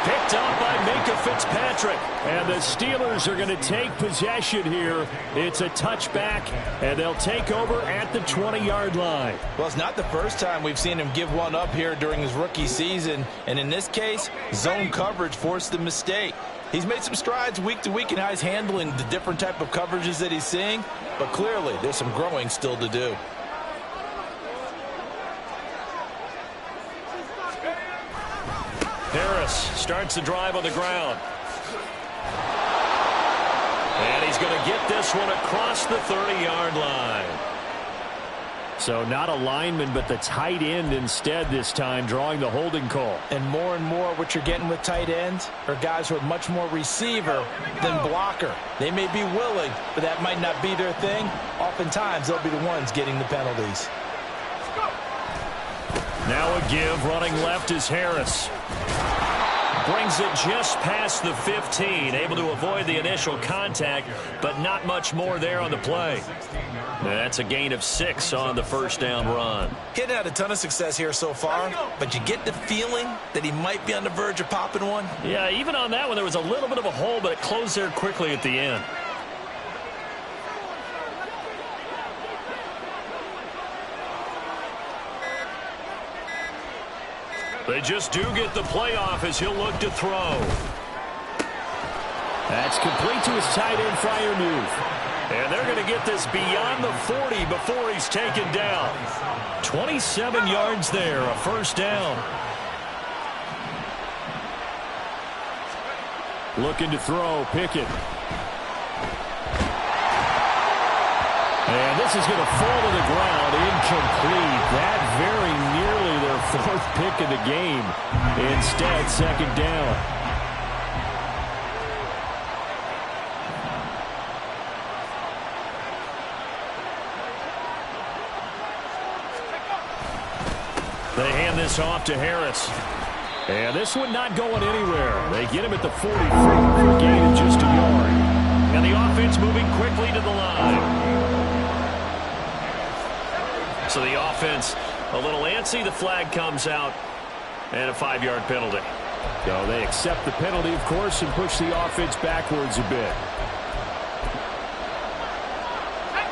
Picked up by Minka Fitzpatrick. And the Steelers are going to take possession here. It's a touchback, and they'll take over at the 20-yard line. Well, it's not the first time we've seen him give one up here during his rookie season. And in this case, zone coverage forced the mistake. He's made some strides week to week in how he's handling the different type of coverages that he's seeing. But clearly, there's some growing still to do. Harris starts the drive on the ground. And he's going to get this one across the 30-yard line. So not a lineman, but the tight end instead this time, drawing the holding call. And more what you're getting with tight ends are guys who are much more receiver than blocker. They may be willing, but that might not be their thing. Oftentimes, they'll be the ones getting the penalties. Now a give, running left is Harris. Brings it just past the 15, able to avoid the initial contact, but not much more there on the play. That's a gain of 6 on the first down run. He hadn't had a ton of success here so far, but you get the feeling that he might be on the verge of popping one. Yeah, even on that one, there was a little bit of a hole, but it closed there quickly at the end. They just do get the playoff as he'll look to throw. That's complete to his tight end, Freiermuth. And they're going to get this beyond the 40 before he's taken down. 27 yards there, a first down. Looking to throw, Pickett. And this is going to fall to the ground, incomplete. That very nearly their 4th pick of the game. Instead, second down. They hand this off to Harris. And this one not going anywhere. They get him at the 43 for a gain of just a yard. And the offense moving quickly to the line. So the offense a little antsy. The flag comes out and a 5-yard penalty. So they accept the penalty, of course, and push the offense backwards a bit.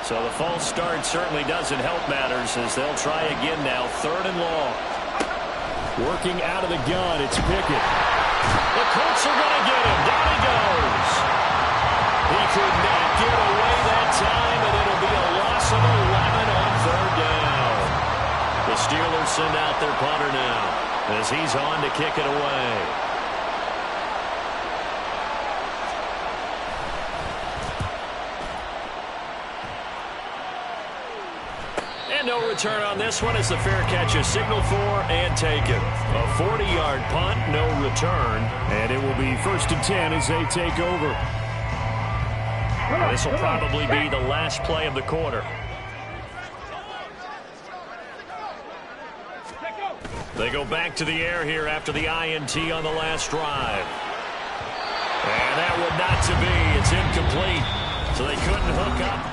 So the false start certainly doesn't help matters as they'll try again now. 3rd and long. Working out of the gun, it's Pickett. The Colts are going to get him. Down he goes. He could not get away that time, and it'll be a loss of 11 on 3rd down. The Steelers send out their punter now as he's on to kick it away. And no return on this one as the fair catch is signaled for and taken. A 40-yard punt, no return, and it will be 1st and 10 as they take over. This will probably be the last play of the quarter. They go back to the air here after the INT on the last drive. And that would not to be. It's incomplete. So they couldn't hook up.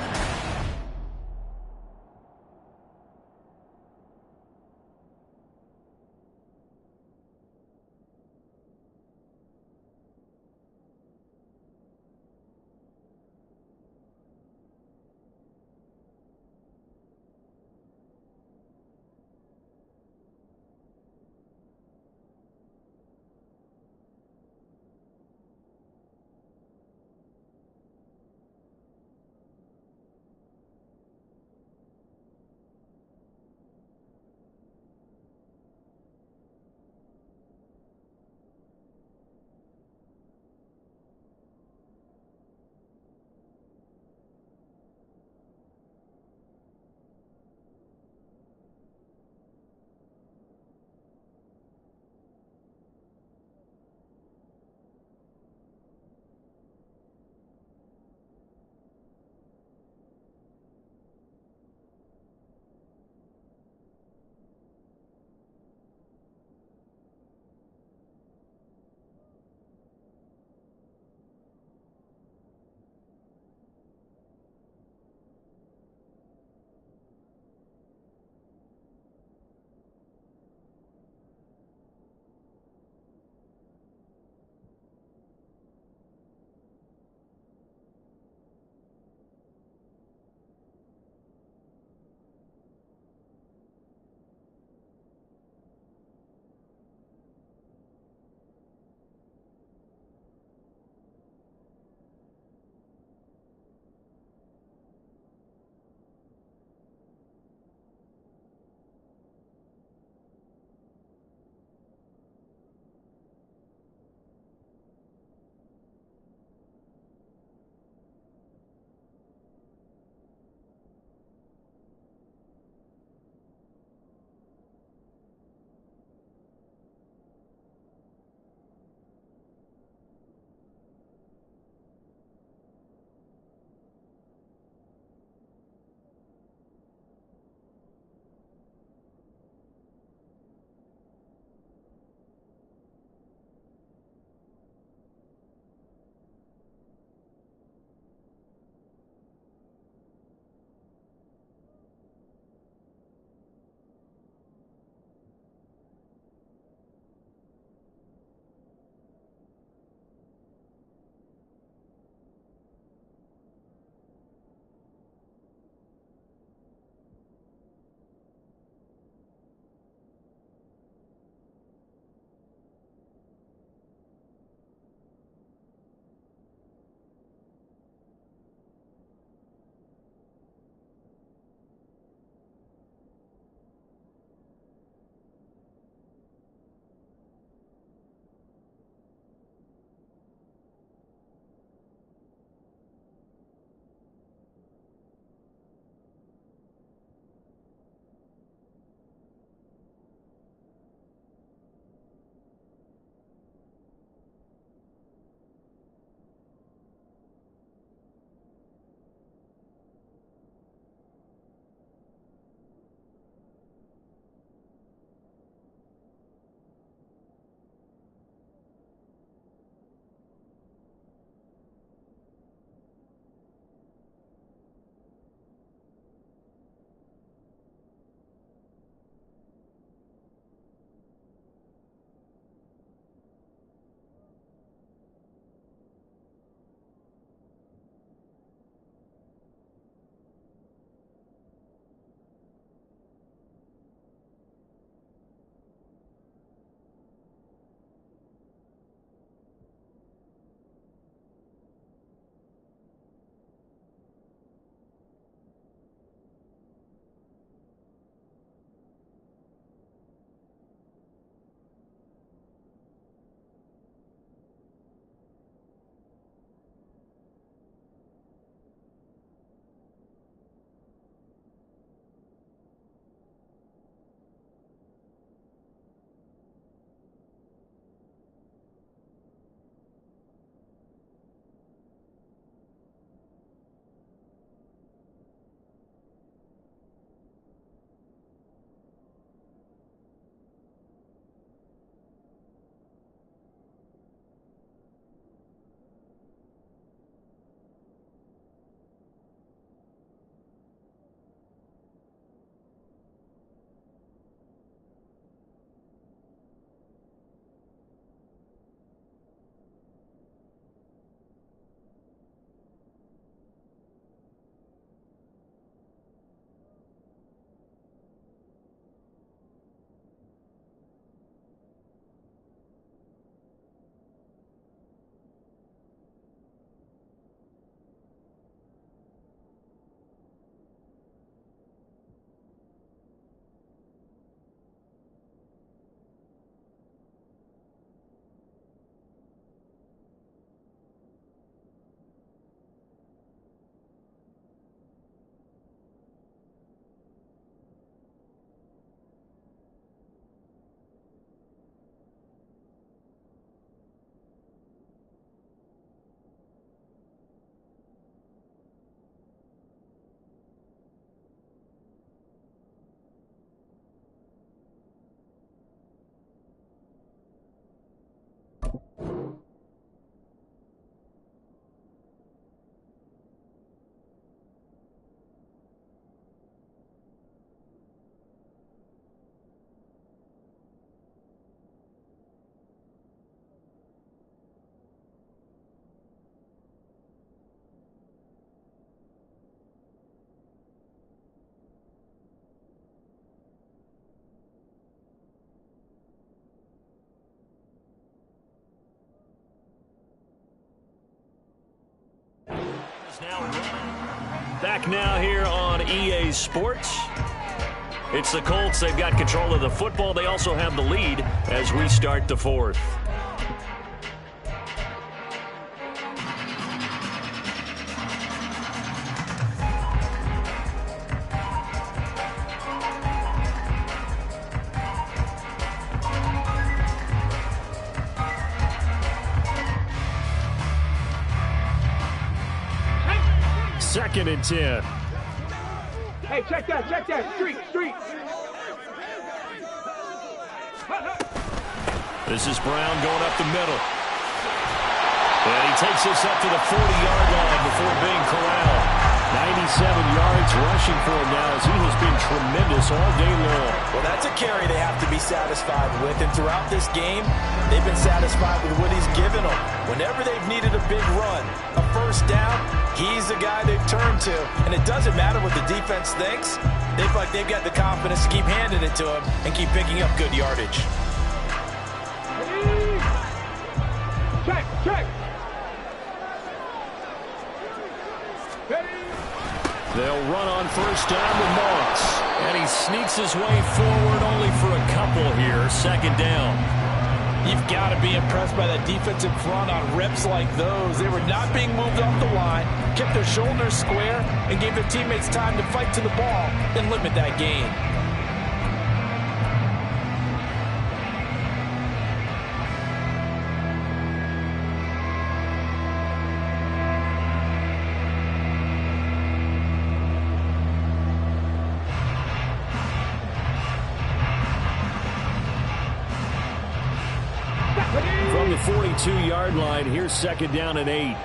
Back now here on EA Sports. It's the Colts. They've got control of the football. They also have the lead as we start the fourth. Second and 10. Hey, check that, street. This is Brown going up the middle. And he takes this up to the 40-yard line before being corralled. 97 yards rushing for him now as he has been tremendous all day long. Well, that's a carry they have to be satisfied with. And throughout this game, they've been satisfied with what he's given them. Whenever they've needed a big run, a first down, he's the guy they've turned to. And it doesn't matter what the defense thinks. They feel like they've got the confidence to keep handing it to him and keep picking up good yardage. Check. They'll run on first down with Moss. And he sneaks his way forward only for a couple here. Second down. You've got to be impressed by that defensive front on reps like those. They were not being moved off the line, kept their shoulders square, and gave their teammates time to fight to the ball and limit that gain. From the 42-yard line, here's second down and 8.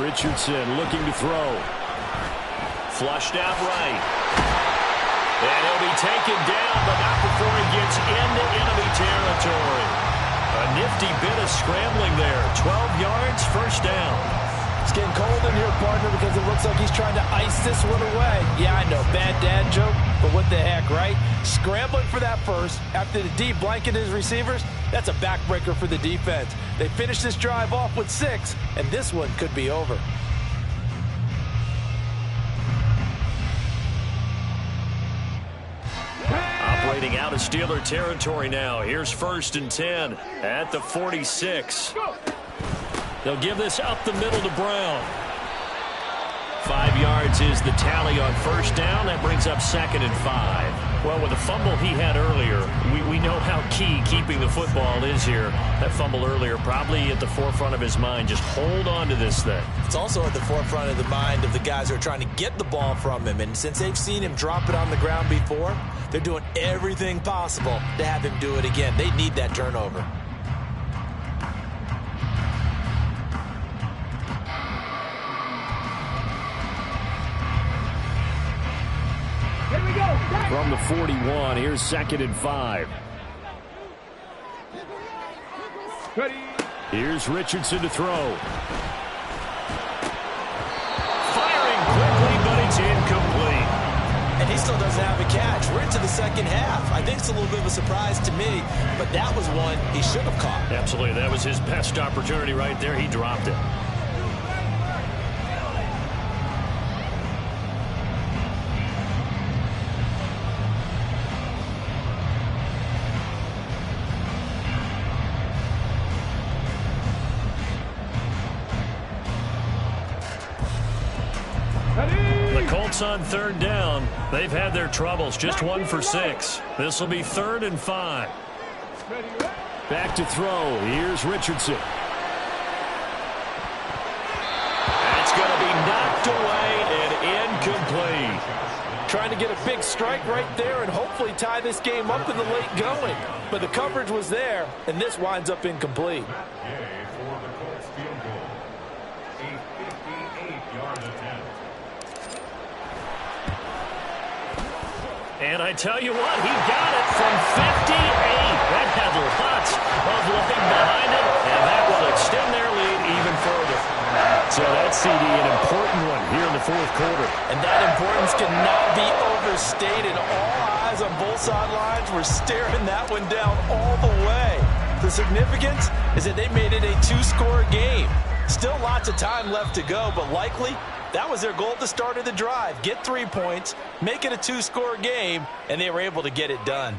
Richardson looking to throw. Flushed out right. And he'll be taken down, but not before he gets into enemy territory. A nifty bit of scrambling there. 12 yards, first down. It's getting cold in here, partner, because it looks like he's trying to ice this one away. Yeah, I know, bad dad joke, but what the heck, right? Scrambling for that first after the D blanketed his receivers, that's a backbreaker for the defense. They finished this drive off with 6, and this one could be over. Operating out of Steeler territory now. Here's first and 10 at the 46. They'll give this up the middle to Brown. 5 yards is the tally on first down. That brings up second and 5. Well, with the fumble he had earlier, we know how key keeping the football is here. That fumble earlier probably at the forefront of his mind. Just hold on to this thing. It's also at the forefront of the mind of the guys who are trying to get the ball from him. And since they've seen him drop it on the ground before, they're doing everything possible to have him do it again. They need that turnover. From the 41, here's second and 5. Here's Richardson to throw. Firing quickly, but it's incomplete. And he still doesn't have a catch. We're into the second half. I think it's a little bit of a surprise to me, but that was one he should have caught. Absolutely. That was his best opportunity right there. He dropped it. Colts on third down. They've had their troubles. Just 1 for 6. This will be 3rd and 5. Back to throw. Here's Richardson. That's going to be knocked away and incomplete. Trying to get a big strike right there and hopefully tie this game up in the late going. But the coverage was there, and this winds up incomplete. And I tell you what, he got it from 58. That had lots of leg behind it, and that will extend their lead even further. So that's CD, an important one here in the 4th quarter. And that importance cannot be overstated. All eyes on both sidelines were staring that one down all the way. The significance is that they made it a two-score game. Still lots of time left to go, but likely that was their goal at the start of the drive. Get 3 points, make it a two-score game, and they were able to get it done.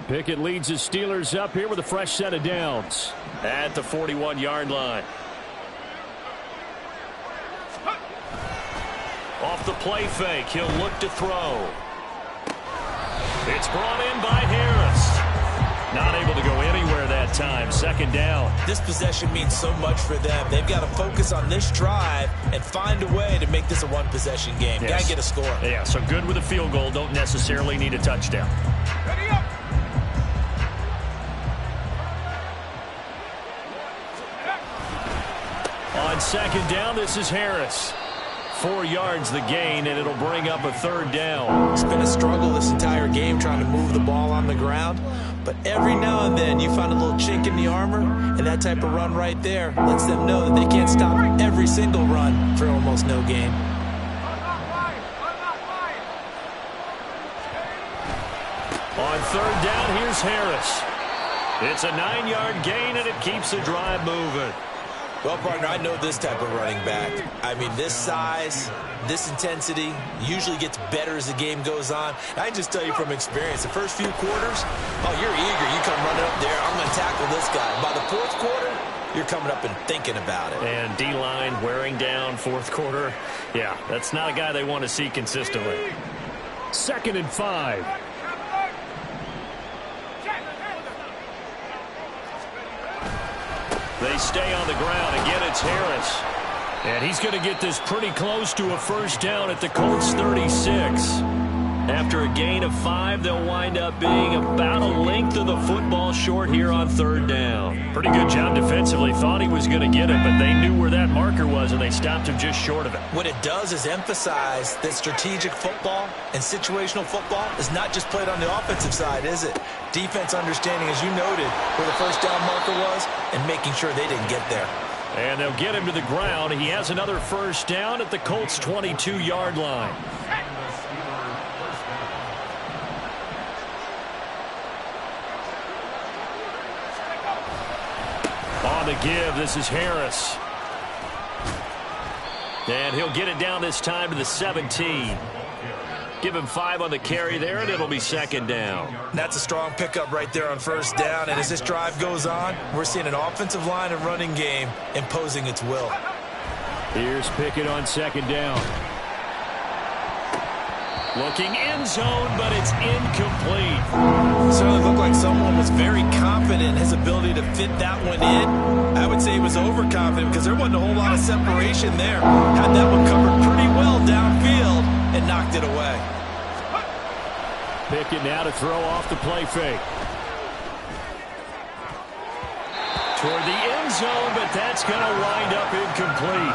Pickett leads his Steelers up here with a fresh set of downs at the 41-yard line. Off the play fake, he'll look to throw. It's brought in by Harris. Not able to go anywhere that time. Second down. This possession means so much for them. They've got to focus on this drive and find a way to make this a one-possession game. Yes. Got to get a score. Yeah, so good with a field goal. Don't necessarily need a touchdown. Ready up. On second down, this is Harris. 4 yards the gain, and it'll bring up a third down. It's been a struggle this entire game trying to move the ball on the ground. But every now and then you find a little chink in the armor, and that type of run right there lets them know that they can't stop every single run for almost no gain. On third down, here's Harris. It's a 9-yard gain, and it keeps the drive moving. Well, partner, I know this type of running back. I mean, this size, this intensity usually gets better as the game goes on. I can just tell you from experience, the first few quarters, oh, you're eager. You come running up there, I'm going to tackle this guy. By the fourth quarter, you're coming up and thinking about it. And D-line wearing down fourth quarter. Yeah, that's not a guy they want to see consistently. 2nd and 5. They stay on the ground. Again, it's Harris. And he's going to get this pretty close to a first down at the Colts 36. After a gain of 5, they'll wind up being about a length of the football short here on third down. Pretty good job defensively. Thought he was going to get it, but they knew where that marker was, and they stopped him just short of it. What it does is emphasize that strategic football and situational football is not just played on the offensive side, is it? Defense understanding, as you noted, where the first down marker was and making sure they didn't get there. And they'll get him to the ground. He has another first down at the Colts' 22-yard line. On the give, this is Harris. And he'll get it down this time to the 17. Give him 5 on the carry there, and it'll be second down. That's a strong pickup right there on first down. And as this drive goes on, we're seeing an offensive line and running game imposing its will. Here's Pickett on second down. Looking end zone, but it's incomplete. Certainly looked like someone was very confident in his ability to fit that one in. I would say he was overconfident because there wasn't a whole lot of separation there. Had that one covered pretty well downfield and knocked it away. Pickett now to throw off the play fake. Toward the end zone, but that's going to wind up incomplete.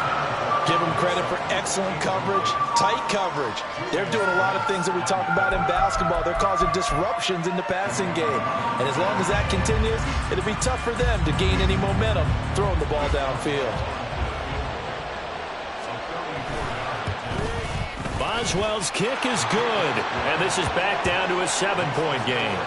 Give them credit for excellent coverage, tight coverage. They're doing a lot of things that we talk about in basketball. They're causing disruptions in the passing game. And as long as that continues, it'll be tough for them to gain any momentum throwing the ball downfield. Boswell's kick is good, and this is back down to a 7-point game.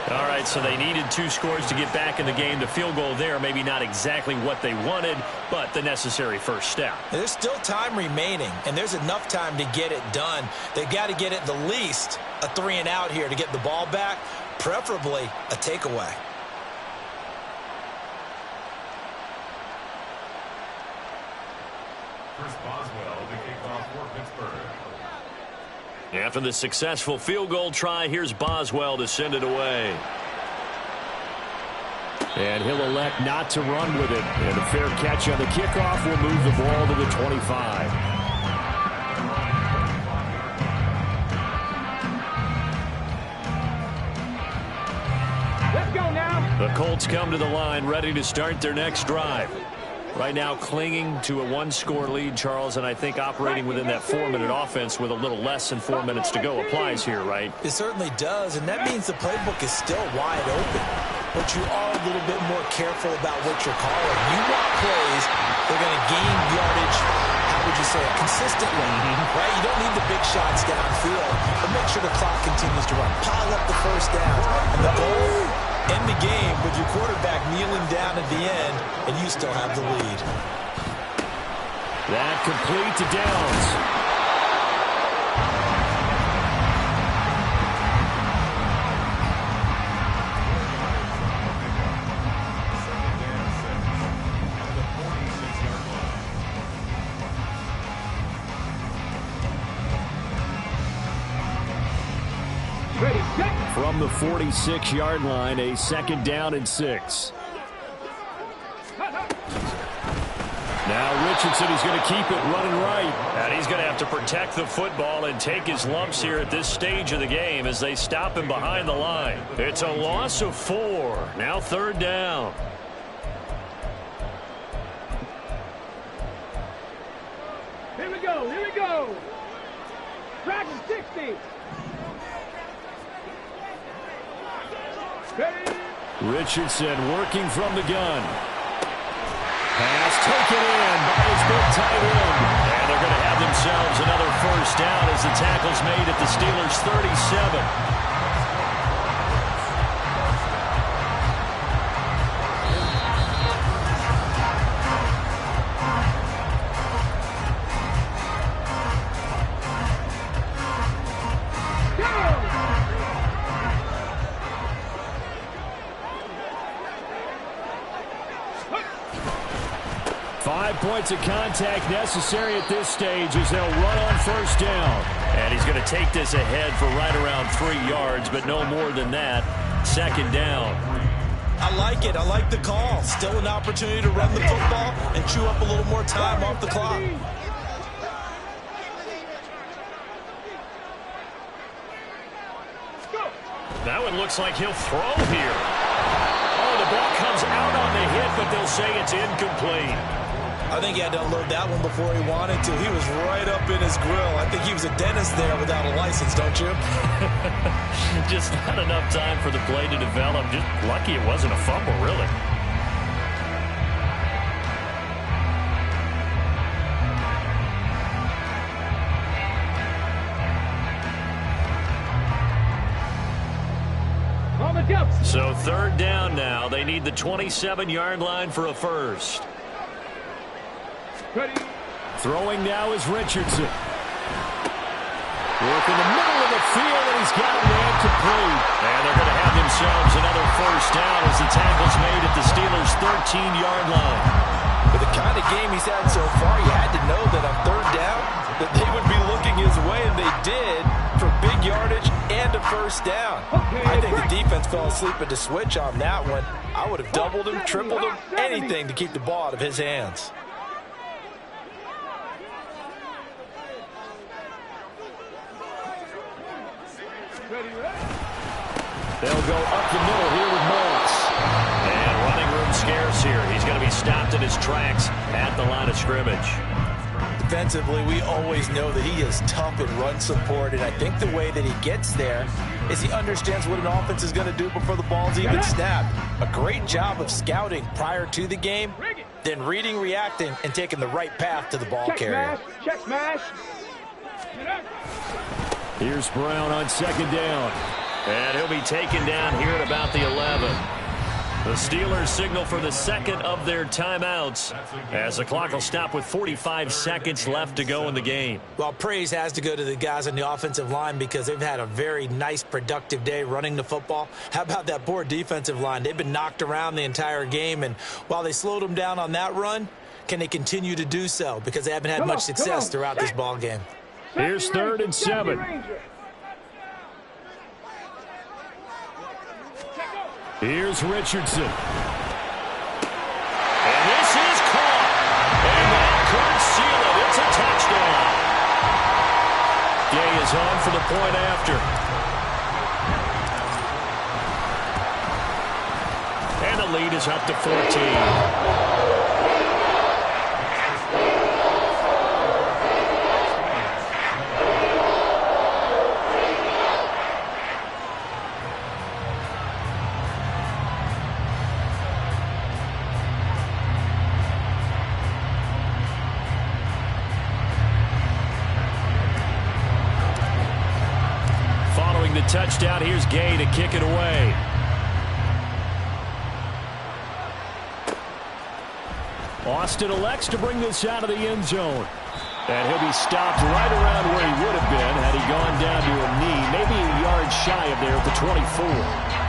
All right, so they needed 2 scores to get back in the game. The field goal there, maybe not exactly what they wanted, but the necessary first step. There's still time remaining, and there's enough time to get it done. They've got to get it the least a 3-and-out here to get the ball back, preferably a takeaway. First Boswell, the kickoff for Pittsburgh. After the successful field goal try, here's Boswell to send it away. And he'll elect not to run with it. And a fair catch on the kickoff will move the ball to the 25. Let's go now. The Colts come to the line ready to start their next drive. Right now clinging to a 1-score lead, Charles, and I think operating within that 4-minute offense with a little less than 4 minutes to go applies here, right? It certainly does, and that means the playbook is still wide open. but you are a little bit more careful about what you're calling. You want plays that are going to gain yardage, how would you say it, consistently, right? You don't need the big shots downfield, but make sure the clock continues to run. Pile up the first down. And the goal, end the game with your quarterback kneeling down at the end, and you still have the lead. That complete to Downs. From the 46-yard line, a 2nd down and 6. Now Richardson is going to keep it running right. And he's going to have to protect the football and take his lumps here at this stage of the game as they stop him behind the line. It's a loss of 4. Now 3rd down. Here we go. Here we go. Track 60. Richardson working from the gun. Pass taken in by his big tight end. And they're going to have themselves another 1st down as the tackle's made at the Steelers' 37. Points of contact necessary at this stage as they'll run on 1st down. And he's going to take this ahead for right around 3 yards, but no more than that. 2nd down. I like it. I like the call. Still an opportunity to run the football and chew up a little more time off the clock. That one looks like he'll throw here. Oh, the ball comes out on the hit, but they'll say it's incomplete. I think he had to unload that one before he wanted to. He was right up in his grill. I think he was a dentist there without a license, don't you? Just not enough time for the play to develop. Just lucky it wasn't a fumble, really. So 3rd down now. They need the 27-yard line for a 1st. Ready. Throwing now is Richardson. Work in the middle of the field, and he's got it ran complete. And they're going to have themselves another 1st down as the tackle's made at the Steelers' 13-yard line. With the kind of game he's had so far, you had to know that on 3rd down that they would be looking his way, and they did, for big yardage and a 1st down. I think the defense fell asleep at the switch on that one. I would have doubled him, tripled him, anything to keep the ball out of his hands. They'll go up the middle here with Moss. And running room scarce here. He's going to be stopped in his tracks at the line of scrimmage. Defensively, we always know that he is tough in run support, and I think the way that he gets there is he understands what an offense is going to do before the ball's even snapped. A great job of scouting prior to the game, then reading, reacting, and taking the right path to the ball carrier. Check smash. Here's Brown on 2nd down. And he'll be taken down here at about the 11. The Steelers signal for the 2nd of their timeouts as the clock will stop with 45 seconds left to go in the game. Well, praise has to go to the guys on the offensive line because they've had a very nice, productive day running the football. How about that poor defensive line? They've been knocked around the entire game, and while they slowed them down on that run, can they continue to do so? Because they haven't had much success throughout this ball game. Here's 3rd and 7. Here's Richardson. And this is caught. And that could seal it. It's a touchdown. Gay is on for the point after. And the lead is up to 14. touchdown. Here's Gay to kick it away. Austin elects to bring this out of the end zone. And he'll be stopped right around where he would have been had he gone down to a knee, maybe a yard shy of there at the 24.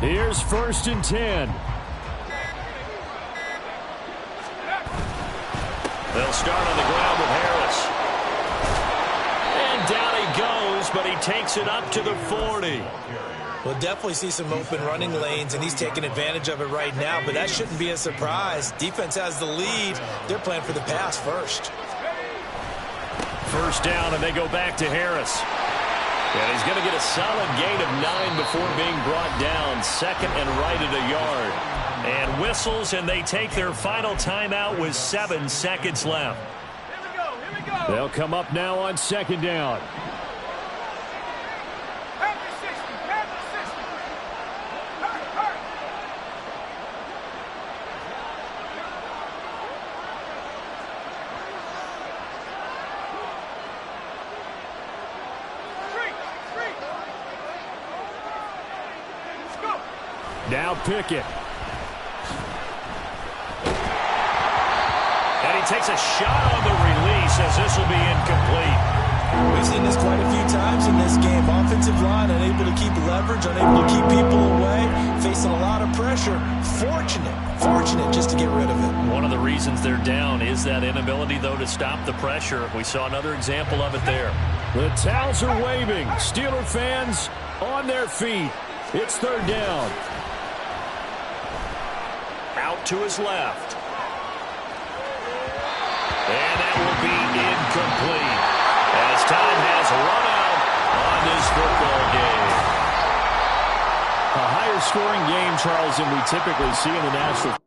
Here's 1st and 10. They'll start on the ground with Harris. And down he goes, but he takes it up to the 40. We'll definitely see some open running lanes, and he's taking advantage of it right now, but that shouldn't be a surprise. Defense has the lead. They're playing for the pass first. 1st down, and they go back to Harris. And he's going to get a solid gain of 9 before being brought down. 2nd and right at a yard. And whistles, and they take their final timeout with 7 seconds left. Here we go. They'll come up now on 2nd down. Have the 60. Hurry. Let's go. Now Pickett. And he takes a shot on the release as this will be incomplete. We've seen this quite a few times in this game. Offensive line unable to keep leverage, unable to keep people away, facing a lot of pressure. Fortunate just to get rid of it. One of the reasons they're down is that inability, though, to stop the pressure. We saw another example of it there. The towels are waving. Steeler fans on their feet. It's 3rd down. Out to his left. And that will be incomplete as time has run out on this football game. A higher scoring game, Charles, than we typically see in the National